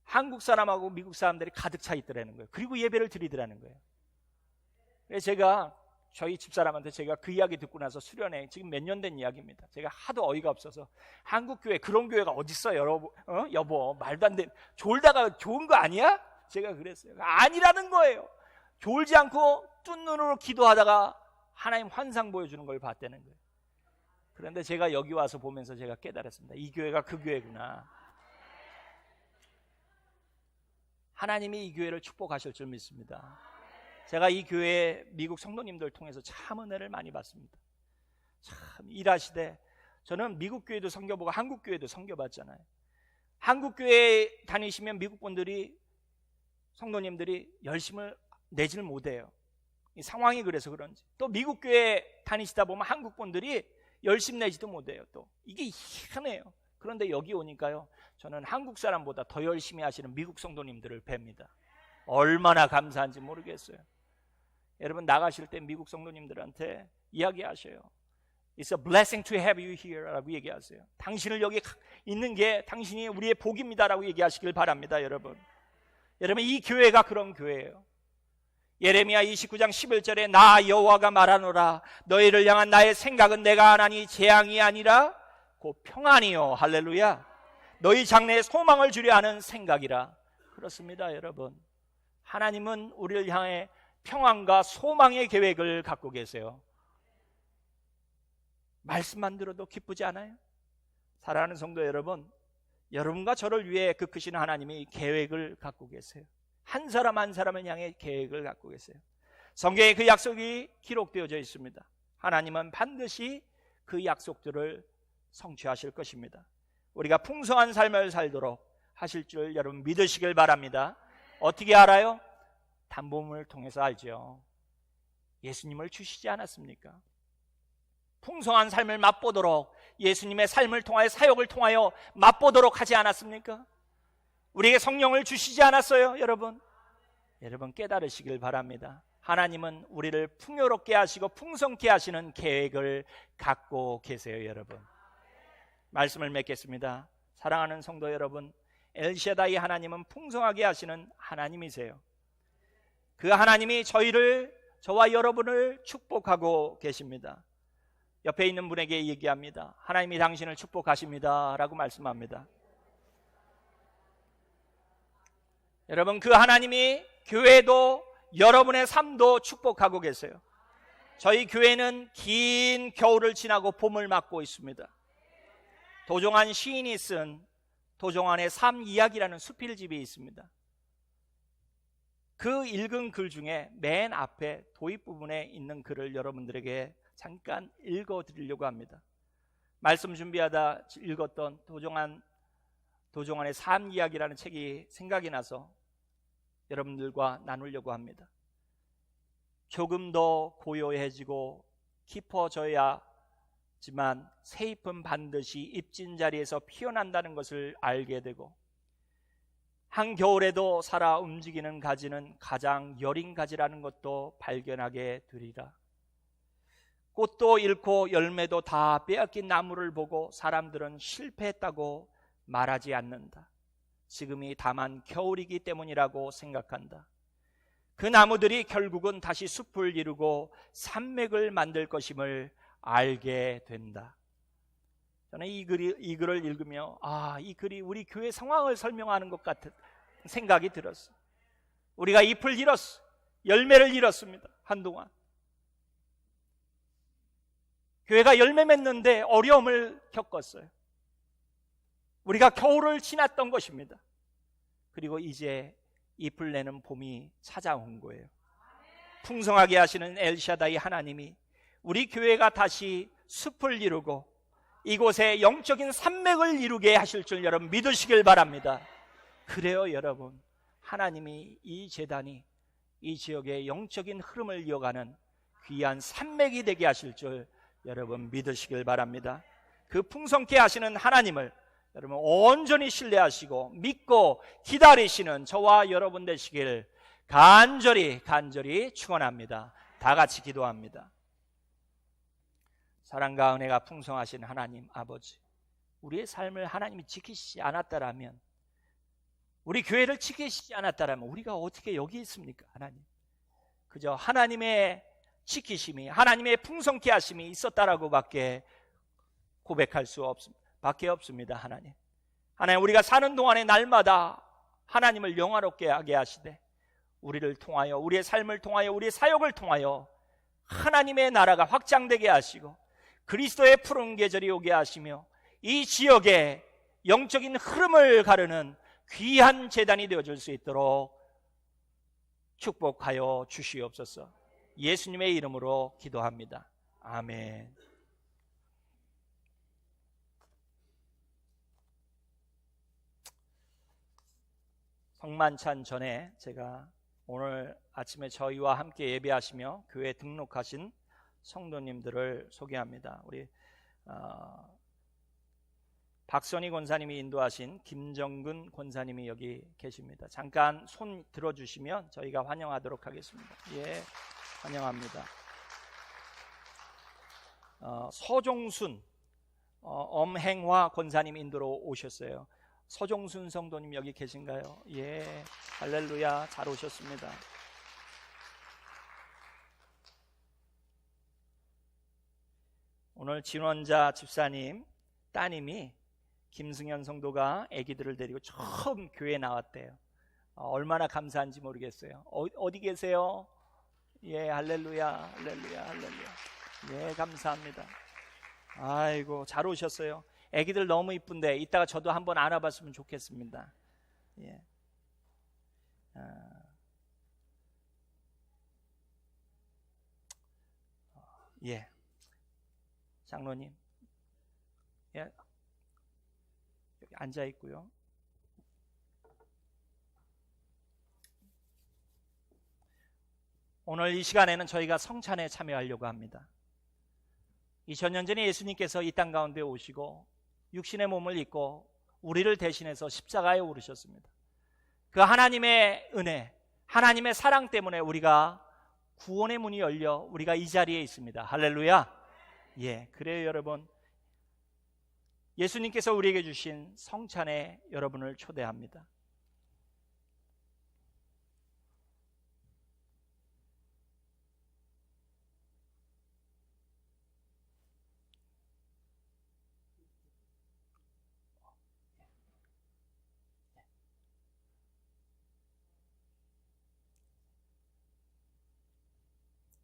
한국 사람하고 미국 사람들이 가득 차 있더라는 거예요. 그리고 예배를 드리더라는 거예요. 그래서 제가 저희 집사람한테 제가 그 이야기 듣고 나서 수련회, 지금 몇 년 된 이야기입니다. 제가 하도 어이가 없어서 한국 교회 그런 교회가 어딨어 여보 말도 안 돼, 졸다가 좋은 거 아니야? 제가 그랬어요. 아니라는 거예요. 졸지 않고 뜬 눈으로 기도하다가 하나님 환상 보여주는 걸 봤다는 거예요. 그런데 제가 여기 와서 보면서 제가 깨달았습니다. 이 교회가 그 교회구나. 하나님이 이 교회를 축복하실 줄 믿습니다. 제가 이 교회 미국 성도님들 통해서 참 은혜를 많이 받습니다. 참 일하시되, 저는 미국 교회도 섬겨보고 한국 교회도 섬겨봤잖아요. 한국 교회 다니시면 미국 분들이, 성도님들이 열심을 내지를 못해요. 이 상황이 그래서 그런지. 또 미국 교회 다니시다 보면 한국 분들이 열심 내지도 못해요. 또 이게 희한해요. 그런데 여기 오니까요, 저는 한국 사람보다 더 열심히 하시는 미국 성도님들을 뵙니다. 얼마나 감사한지 모르겠어요. 여러분, 나가실 때 미국 성도님들한테 이야기하셔요. It's a blessing to have you here 라고 얘기하세요. 당신을 여기 있는 게 당신이 우리의 복입니다 라고 얘기하시길 바랍니다. 여러분, 이 교회가 그런 교회예요. 예레미야 29장 11절에 나 여호와가 말하노라, 너희를 향한 나의 생각은 내가 하나니 재앙이 아니라 곧 평안이요. 할렐루야. 너희 장래에 소망을 주려 하는 생각이라. 그렇습니다. 여러분, 하나님은 우리를 향해 평안과 소망의 계획을 갖고 계세요. 말씀만 들어도 기쁘지 않아요? 사랑하는 성도 여러분, 여러분과 저를 위해 그 크신 하나님이 계획을 갖고 계세요. 한 사람 한 사람을 향해 계획을 갖고 계세요. 성경에 그 약속이 기록되어져 있습니다. 하나님은 반드시 그 약속들을 성취하실 것입니다. 우리가 풍성한 삶을 살도록 하실 줄 여러분 믿으시길 바랍니다. 어떻게 알아요? 담보물을 통해서 알죠. 예수님을 주시지 않았습니까? 풍성한 삶을 맛보도록 예수님의 삶을 통하여, 사역을 통하여 맛보도록 하지 않았습니까? 우리에게 성령을 주시지 않았어요? 여러분 깨달으시길 바랍니다. 하나님은 우리를 풍요롭게 하시고 풍성케 하시는 계획을 갖고 계세요, 여러분. 말씀을 맺겠습니다. 사랑하는 성도 여러분, 엘샤다이 하나님은 풍성하게 하시는 하나님이세요. 그 하나님이 저와 여러분을 축복하고 계십니다. 옆에 있는 분에게 얘기합니다. 하나님이 당신을 축복하십니다 라고 말씀합니다. 여러분, 그 하나님이 교회도 여러분의 삶도 축복하고 계세요. 저희 교회는 긴 겨울을 지나고 봄을 맞고 있습니다. 도종환 시인이 쓴 도종환의 삶 이야기라는 수필집이 있습니다. 그 읽은 글 중에 맨 앞에 도입 부분에 있는 글을 여러분들에게 잠깐 읽어드리려고 합니다. 말씀 준비하다 읽었던 도종환의 삶 이야기라는 책이 생각이 나서 여러분들과 나누려고 합니다. 조금 더 고요해지고 깊어져야지만 새잎은 반드시 잎진 자리에서 피어난다는 것을 알게 되고, 한겨울에도 살아 움직이는 가지는 가장 여린 가지라는 것도 발견하게 되리라. 꽃도 잃고 열매도 다 빼앗긴 나무를 보고 사람들은 실패했다고 말하지 않는다. 지금이 다만 겨울이기 때문이라고 생각한다. 그 나무들이 결국은 다시 숲을 이루고 산맥을 만들 것임을 알게 된다. 저는 이 글을 읽으며 이 글이 우리 교회 상황을 설명하는 것 같은 생각이 들었어요. 우리가 잎을 잃었어, 열매를 잃었습니다. 한동안 교회가 열매 맺는데 어려움을 겪었어요. 우리가 겨울을 지났던 것입니다. 그리고 이제 잎을 내는 봄이 찾아온 거예요. 풍성하게 하시는 엘샤다이 하나님이 우리 교회가 다시 숲을 이루고 이곳에 영적인 산맥을 이루게 하실 줄 여러분 믿으시길 바랍니다. 그래요, 여러분. 하나님이 이 제단이 이 지역의 영적인 흐름을 이어가는 귀한 산맥이 되게 하실 줄 여러분 믿으시길 바랍니다. 그 풍성케 하시는 하나님을 여러분 온전히 신뢰하시고 믿고 기다리시는 저와 여러분 되시길 간절히 축원합니다. 다 같이 기도합니다. 사랑과 은혜가 풍성하신 하나님 아버지, 우리의 삶을 하나님이 지키시지 않았다라면, 우리 교회를 지키시지 않았다라면 우리가 어떻게 여기 있습니까? 하나님, 그저 하나님의 지키심이, 하나님의 풍성케 하심이 있었다라고 밖에 고백할 수 없습니다. 하나님, 우리가 사는 동안에 날마다 하나님을 영화롭게 하게 하시되 우리를 통하여, 우리의 삶을 통하여, 우리의 사역을 통하여 하나님의 나라가 확장되게 하시고 그리스도의 푸른 계절이 오게 하시며 이 지역의 영적인 흐름을 가르는 귀한 제단이 되어줄 수 있도록 축복하여 주시옵소서. 예수님의 이름으로 기도합니다. 아멘. 성만찬 전에 제가 오늘 아침에 저희와 함께 예배하시며 교회에 등록하신 성도님들을 소개합니다. 우리 박선희 권사님이 인도하신 김정근 권사님이 여기 계십니다. 잠깐 손 들어주시면 저희가 환영하도록 하겠습니다. 예, 환영합니다. 서종순 엄행화 권사님 인도로 오셨어요. 서종순 성도님 여기 계신가요? 예, 할렐루야, 잘 오셨습니다. 오늘 진원자 집사님 따님이 김승현 성도가 아기들을 데리고 처음 교회에 나왔대요. 얼마나 감사한지 모르겠어요. 어디 계세요? 예, 할렐루야, 할렐루야, 할렐루야. 예, 감사합니다. 아이고, 잘 오셨어요. 아기들 너무 이쁜데 이따가 저도 한번 안아봤으면 좋겠습니다. 예. 예. 장로님, 예, 여기 앉아 있고요. 오늘 이 시간에는 저희가 성찬에 참여하려고 합니다. 2000년 전에 예수님께서 이 땅 가운데 오시고 육신의 몸을 입고 우리를 대신해서 십자가에 오르셨습니다. 그 하나님의 은혜, 하나님의 사랑 때문에 우리가 구원의 문이 열려 우리가 이 자리에 있습니다. 할렐루야. 예, 그래요 여러분. 예수님께서 우리에게 주신 성찬에 여러분을 초대합니다.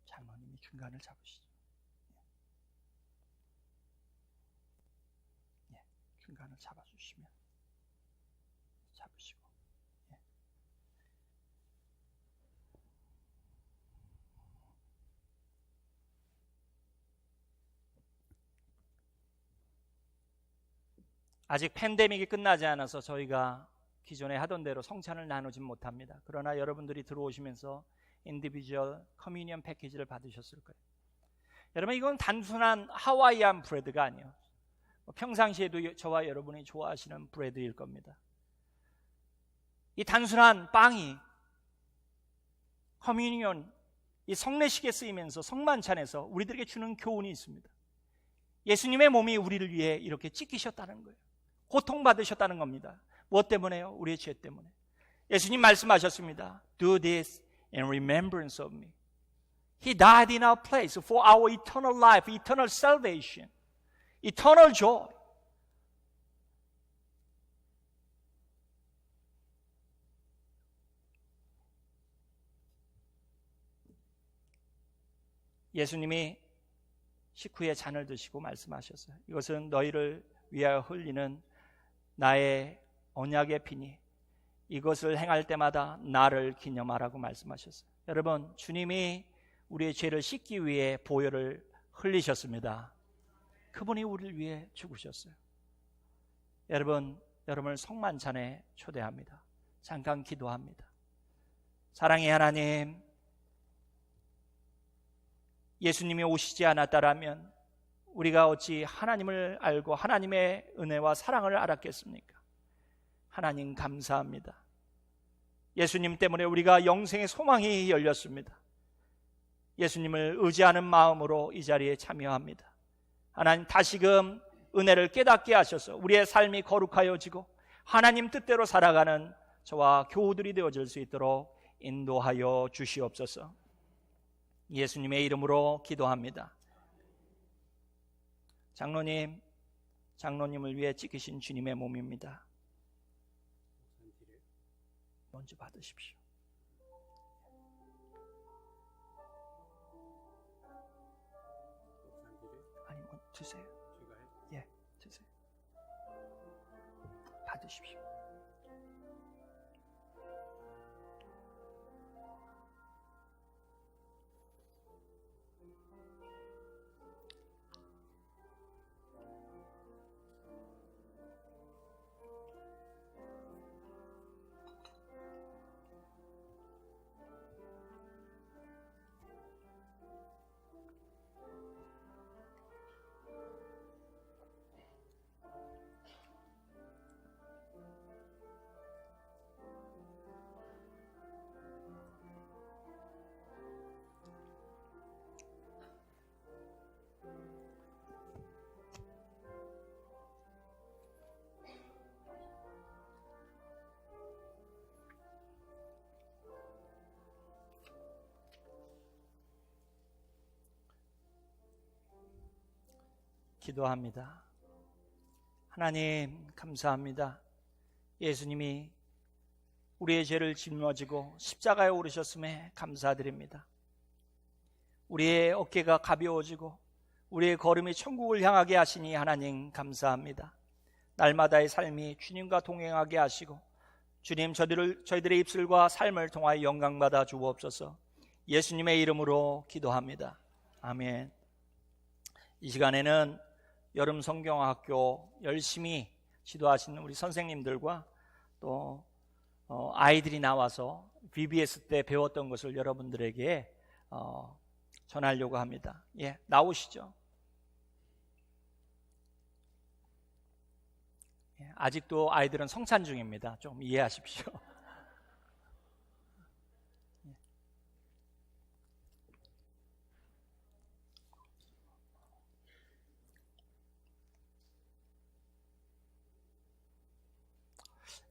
장로님이 중간을 잡으시죠. 중간을 잡아주시면 잡으시고, 예. 아직 팬데믹이 끝나지 않아서 저희가 기존에 하던 대로 성찬을 나누진 못합니다. 그러나 여러분들이 들어오시면서 인디비주얼 커뮤니언 패키지를 받으셨을 거예요. 여러분, 이건 단순한 하와이안 브레드가 아니에요. 평상시에도 저와 여러분이 좋아하시는 브레드일 겁니다. 이 단순한 빵이 커뮤니언, 이 성례식에 쓰이면서 성만찬에서 우리들에게 주는 교훈이 있습니다. 예수님의 몸이 우리를 위해 이렇게 찢기셨다는 거예요. 고통받으셨다는 겁니다. 무엇 때문에요? 우리의 죄 때문에. 예수님 말씀하셨습니다. Do this in remembrance of me. He died in our place for our eternal life, eternal salvation, eternal joy. 예수님이 식후에 잔을 드시고 말씀하셨어요. 이것은 너희를 위하여 흘리는 나의 언약의 피니, 이것을 행할 때마다 나를 기념하라고 말씀하셨어요. 여러분, 주님이 우리의 죄를 씻기 위해 보혈을 흘리셨습니다. 그분이 우리를 위해 죽으셨어요. 여러분을 성만찬에 초대합니다. 잠깐 기도합니다. 사랑의 하나님, 예수님이 오시지 않았다라면 우리가 어찌 하나님을 알고 하나님의 은혜와 사랑을 알았겠습니까? 하나님 감사합니다. 예수님 때문에 우리가 영생의 소망이 열렸습니다. 예수님을 의지하는 마음으로 이 자리에 참여합니다. 하나님, 다시금 은혜를 깨닫게 하셔서 우리의 삶이 거룩하여지고 하나님 뜻대로 살아가는 저와 교우들이 되어질 수 있도록 인도하여 주시옵소서. 예수님의 이름으로 기도합니다. 장로님을 위해 찢기신 주님의 몸입니다. 먼저 받으십시오. 아니, 드세요. 예, 드세요. 받으십시오. 기도합니다. 하나님 감사합니다. 예수님이 우리의 죄를 짊어지고 십자가에 오르셨음에 감사드립니다. 우리의 어깨가 가벼워지고 우리의 걸음이 천국을 향하게 하시니 하나님 감사합니다. 날마다의 삶이 주님과 동행하게 하시고 주님, 저희들의 입술과 삶을 통하여 영광받아 주옵소서. 예수님의 이름으로 기도합니다. 아멘. 이 시간에는 여름 성경학교 열심히 지도하시는 우리 선생님들과 또 아이들이 나와서 VBS 때 배웠던 것을 여러분들에게 전하려고 합니다. 예, 나오시죠. 예, 아직도 아이들은 성찬 중입니다. 좀 이해하십시오.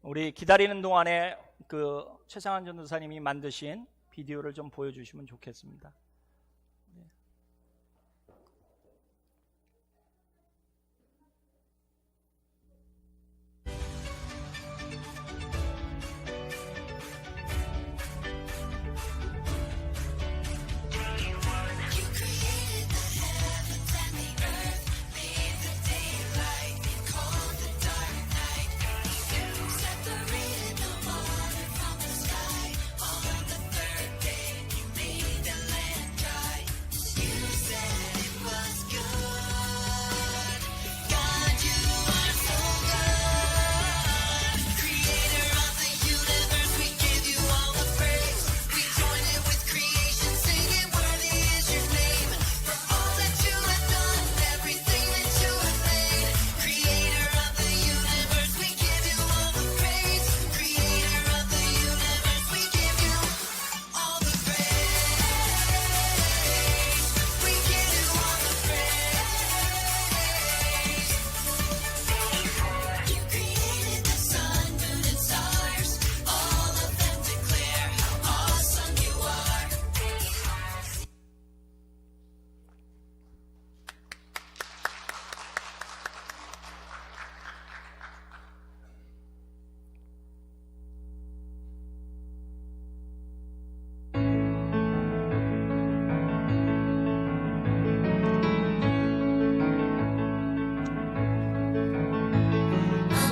우리 기다리는 동안에 그 최상환 전도사님이 만드신 비디오를 좀 보여주시면 좋겠습니다.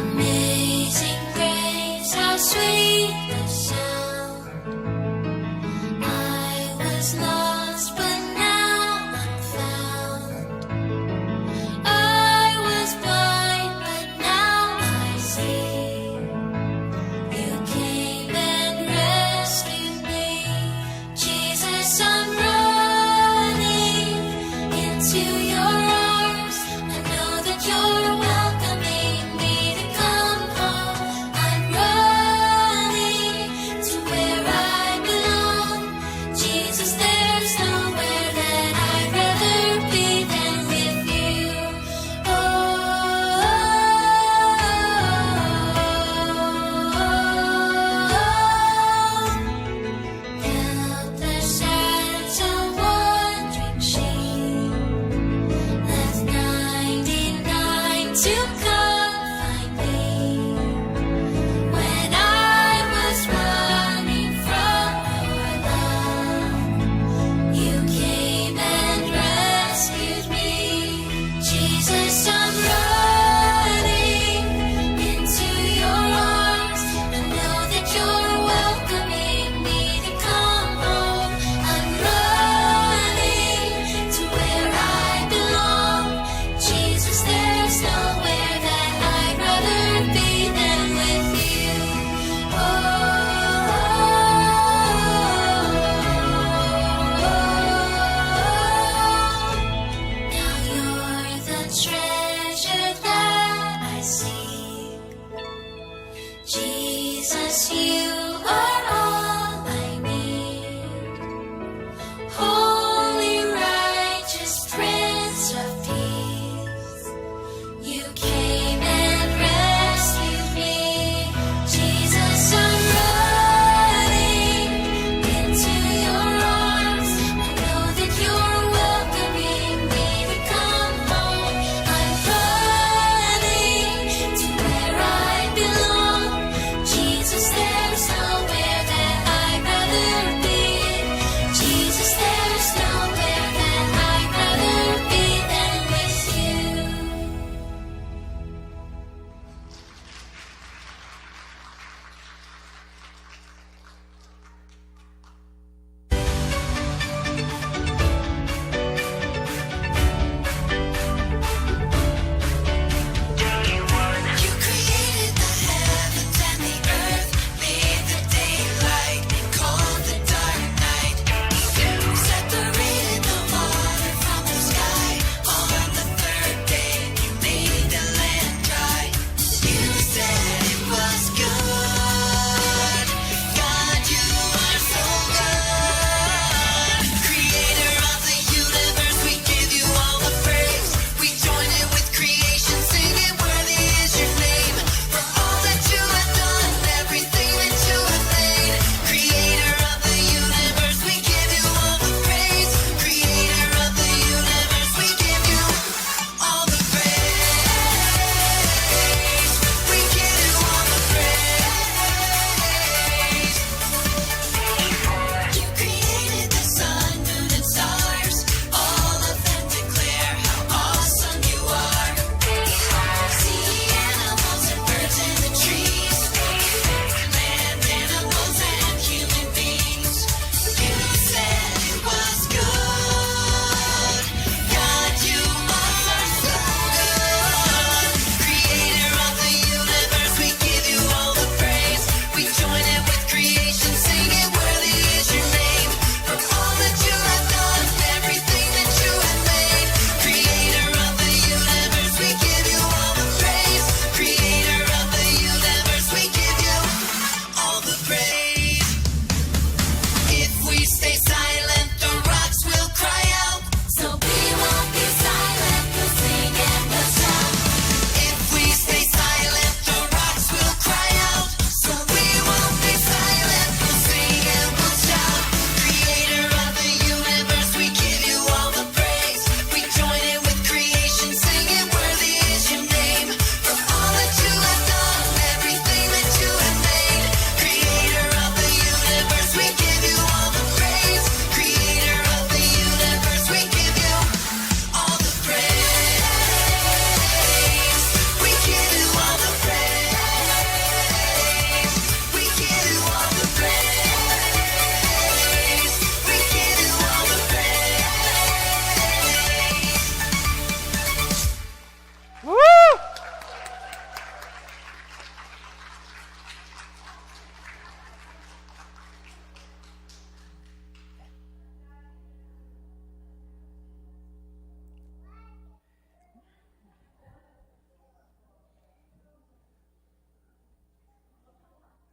Amazing grace, how sweet the sound. I was lost, but now I'm found. I was blind, but now I see. You came and rescued me. Jesus, I'm running into your arms. I know that you're welcoming me to come home. I'm running to where I belong. Jesus, there's nowhere that I'd rather be than with you. Helpless as a wandering sheep,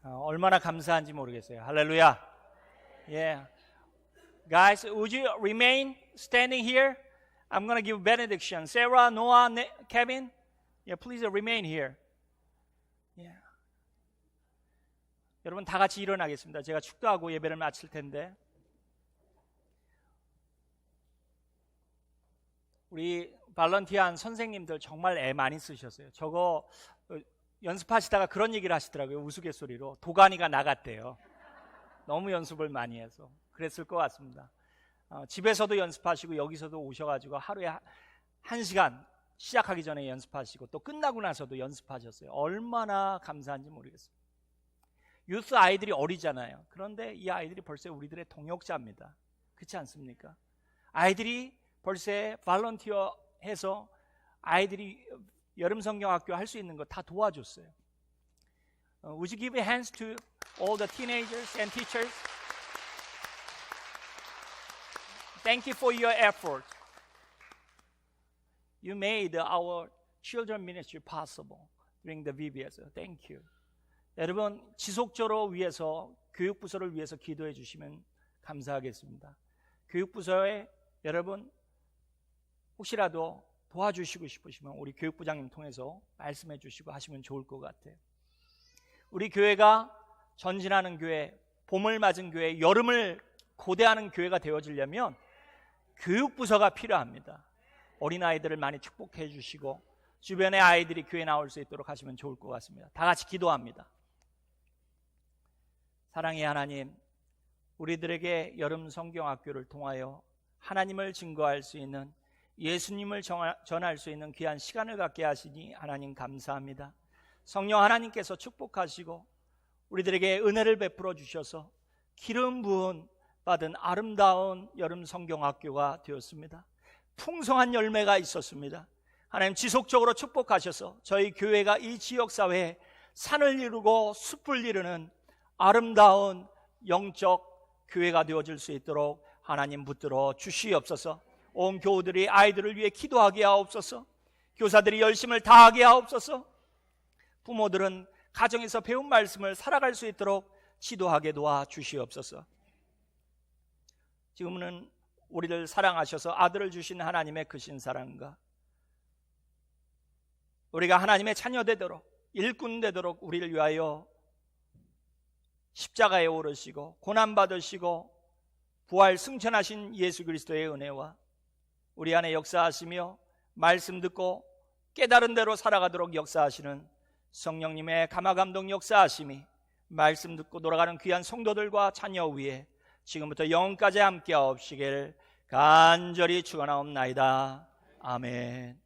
얼마나 감사한지 모르겠어요. 할렐루야. Yeah. Guys, would you remain standing here? I'm going to give benediction. Sarah, Noah, Kevin, yeah, please remain here. Yeah. 여러분 다 같이 일어나겠습니다. 제가 축도하고 예배를 마칠 텐데 우리 발런티어한 선생님들 정말 애 많이 쓰셨어요. 저거 연습하시다가 그런 얘기를 하시더라고요. 우스갯소리로 도가니가 나갔대요. 너무 연습을 많이 해서 그랬을 것 같습니다. 집에서도 연습하시고 여기서도 오셔가지고 하루에 1시간 시작하기 전에 연습하시고 또 끝나고 나서도 연습하셨어요. 얼마나 감사한지 모르겠어요. 유스 아이들이 어리잖아요. 그런데 이 아이들이 벌써 우리들의 동역자입니다. 그렇지 않습니까? 아이들이 벌써 발런티어 해서 아이들이 여름 성경학교 할 수 있는 거 다 도와줬어요. Would you give hands to all the teenagers and teachers? Thank you for your effort. You made our children ministry possible during the VBS. Thank you. 여러분 지속적으로 위해서 교육부서를 위해서 기도해 주시면 감사하겠습니다. 교육부서에 여러분 혹시라도 도와주시고 싶으시면 우리 교육부장님 통해서 말씀해 주시고 하시면 좋을 것 같아요. 우리 교회가 전진하는 교회, 봄을 맞은 교회, 여름을 고대하는 교회가 되어지려면 교육부서가 필요합니다. 어린아이들을 많이 축복해 주시고 주변의 아이들이 교회에 나올 수 있도록 하시면 좋을 것 같습니다. 다 같이 기도합니다. 사랑의 하나님, 우리들에게 여름 성경학교를 통하여 하나님을 증거할 수 있는, 예수님을 전할 수 있는 귀한 시간을 갖게 하시니 하나님 감사합니다. 성령 하나님께서 축복하시고 우리들에게 은혜를 베풀어 주셔서 기름 부은 받은 아름다운 여름 성경학교가 되었습니다. 풍성한 열매가 있었습니다. 하나님 지속적으로 축복하셔서 저희 교회가 이 지역사회에 산을 이루고 숲을 이루는 아름다운 영적 교회가 되어질 수 있도록 하나님 붙들어 주시옵소서. 온 교우들이 아이들을 위해 기도하게 하옵소서. 교사들이 열심을 다하게 하옵소서. 부모들은 가정에서 배운 말씀을 살아갈 수 있도록 지도하게 도와 주시옵소서. 지금은 우리를 사랑하셔서 아들을 주신 하나님의 크신 사랑과 우리가 하나님의 자녀되도록 일꾼 되도록 우리를 위하여 십자가에 오르시고 고난받으시고 부활 승천하신 예수 그리스도의 은혜와 우리 안에 역사하시며 말씀 듣고 깨달은 대로 살아가도록 역사하시는 성령님의 감화감동 역사하심이 말씀 듣고 돌아가는 귀한 성도들과 자녀 위에 지금부터 영원까지 함께 하옵시길 간절히 축원하옵나이다. 아멘.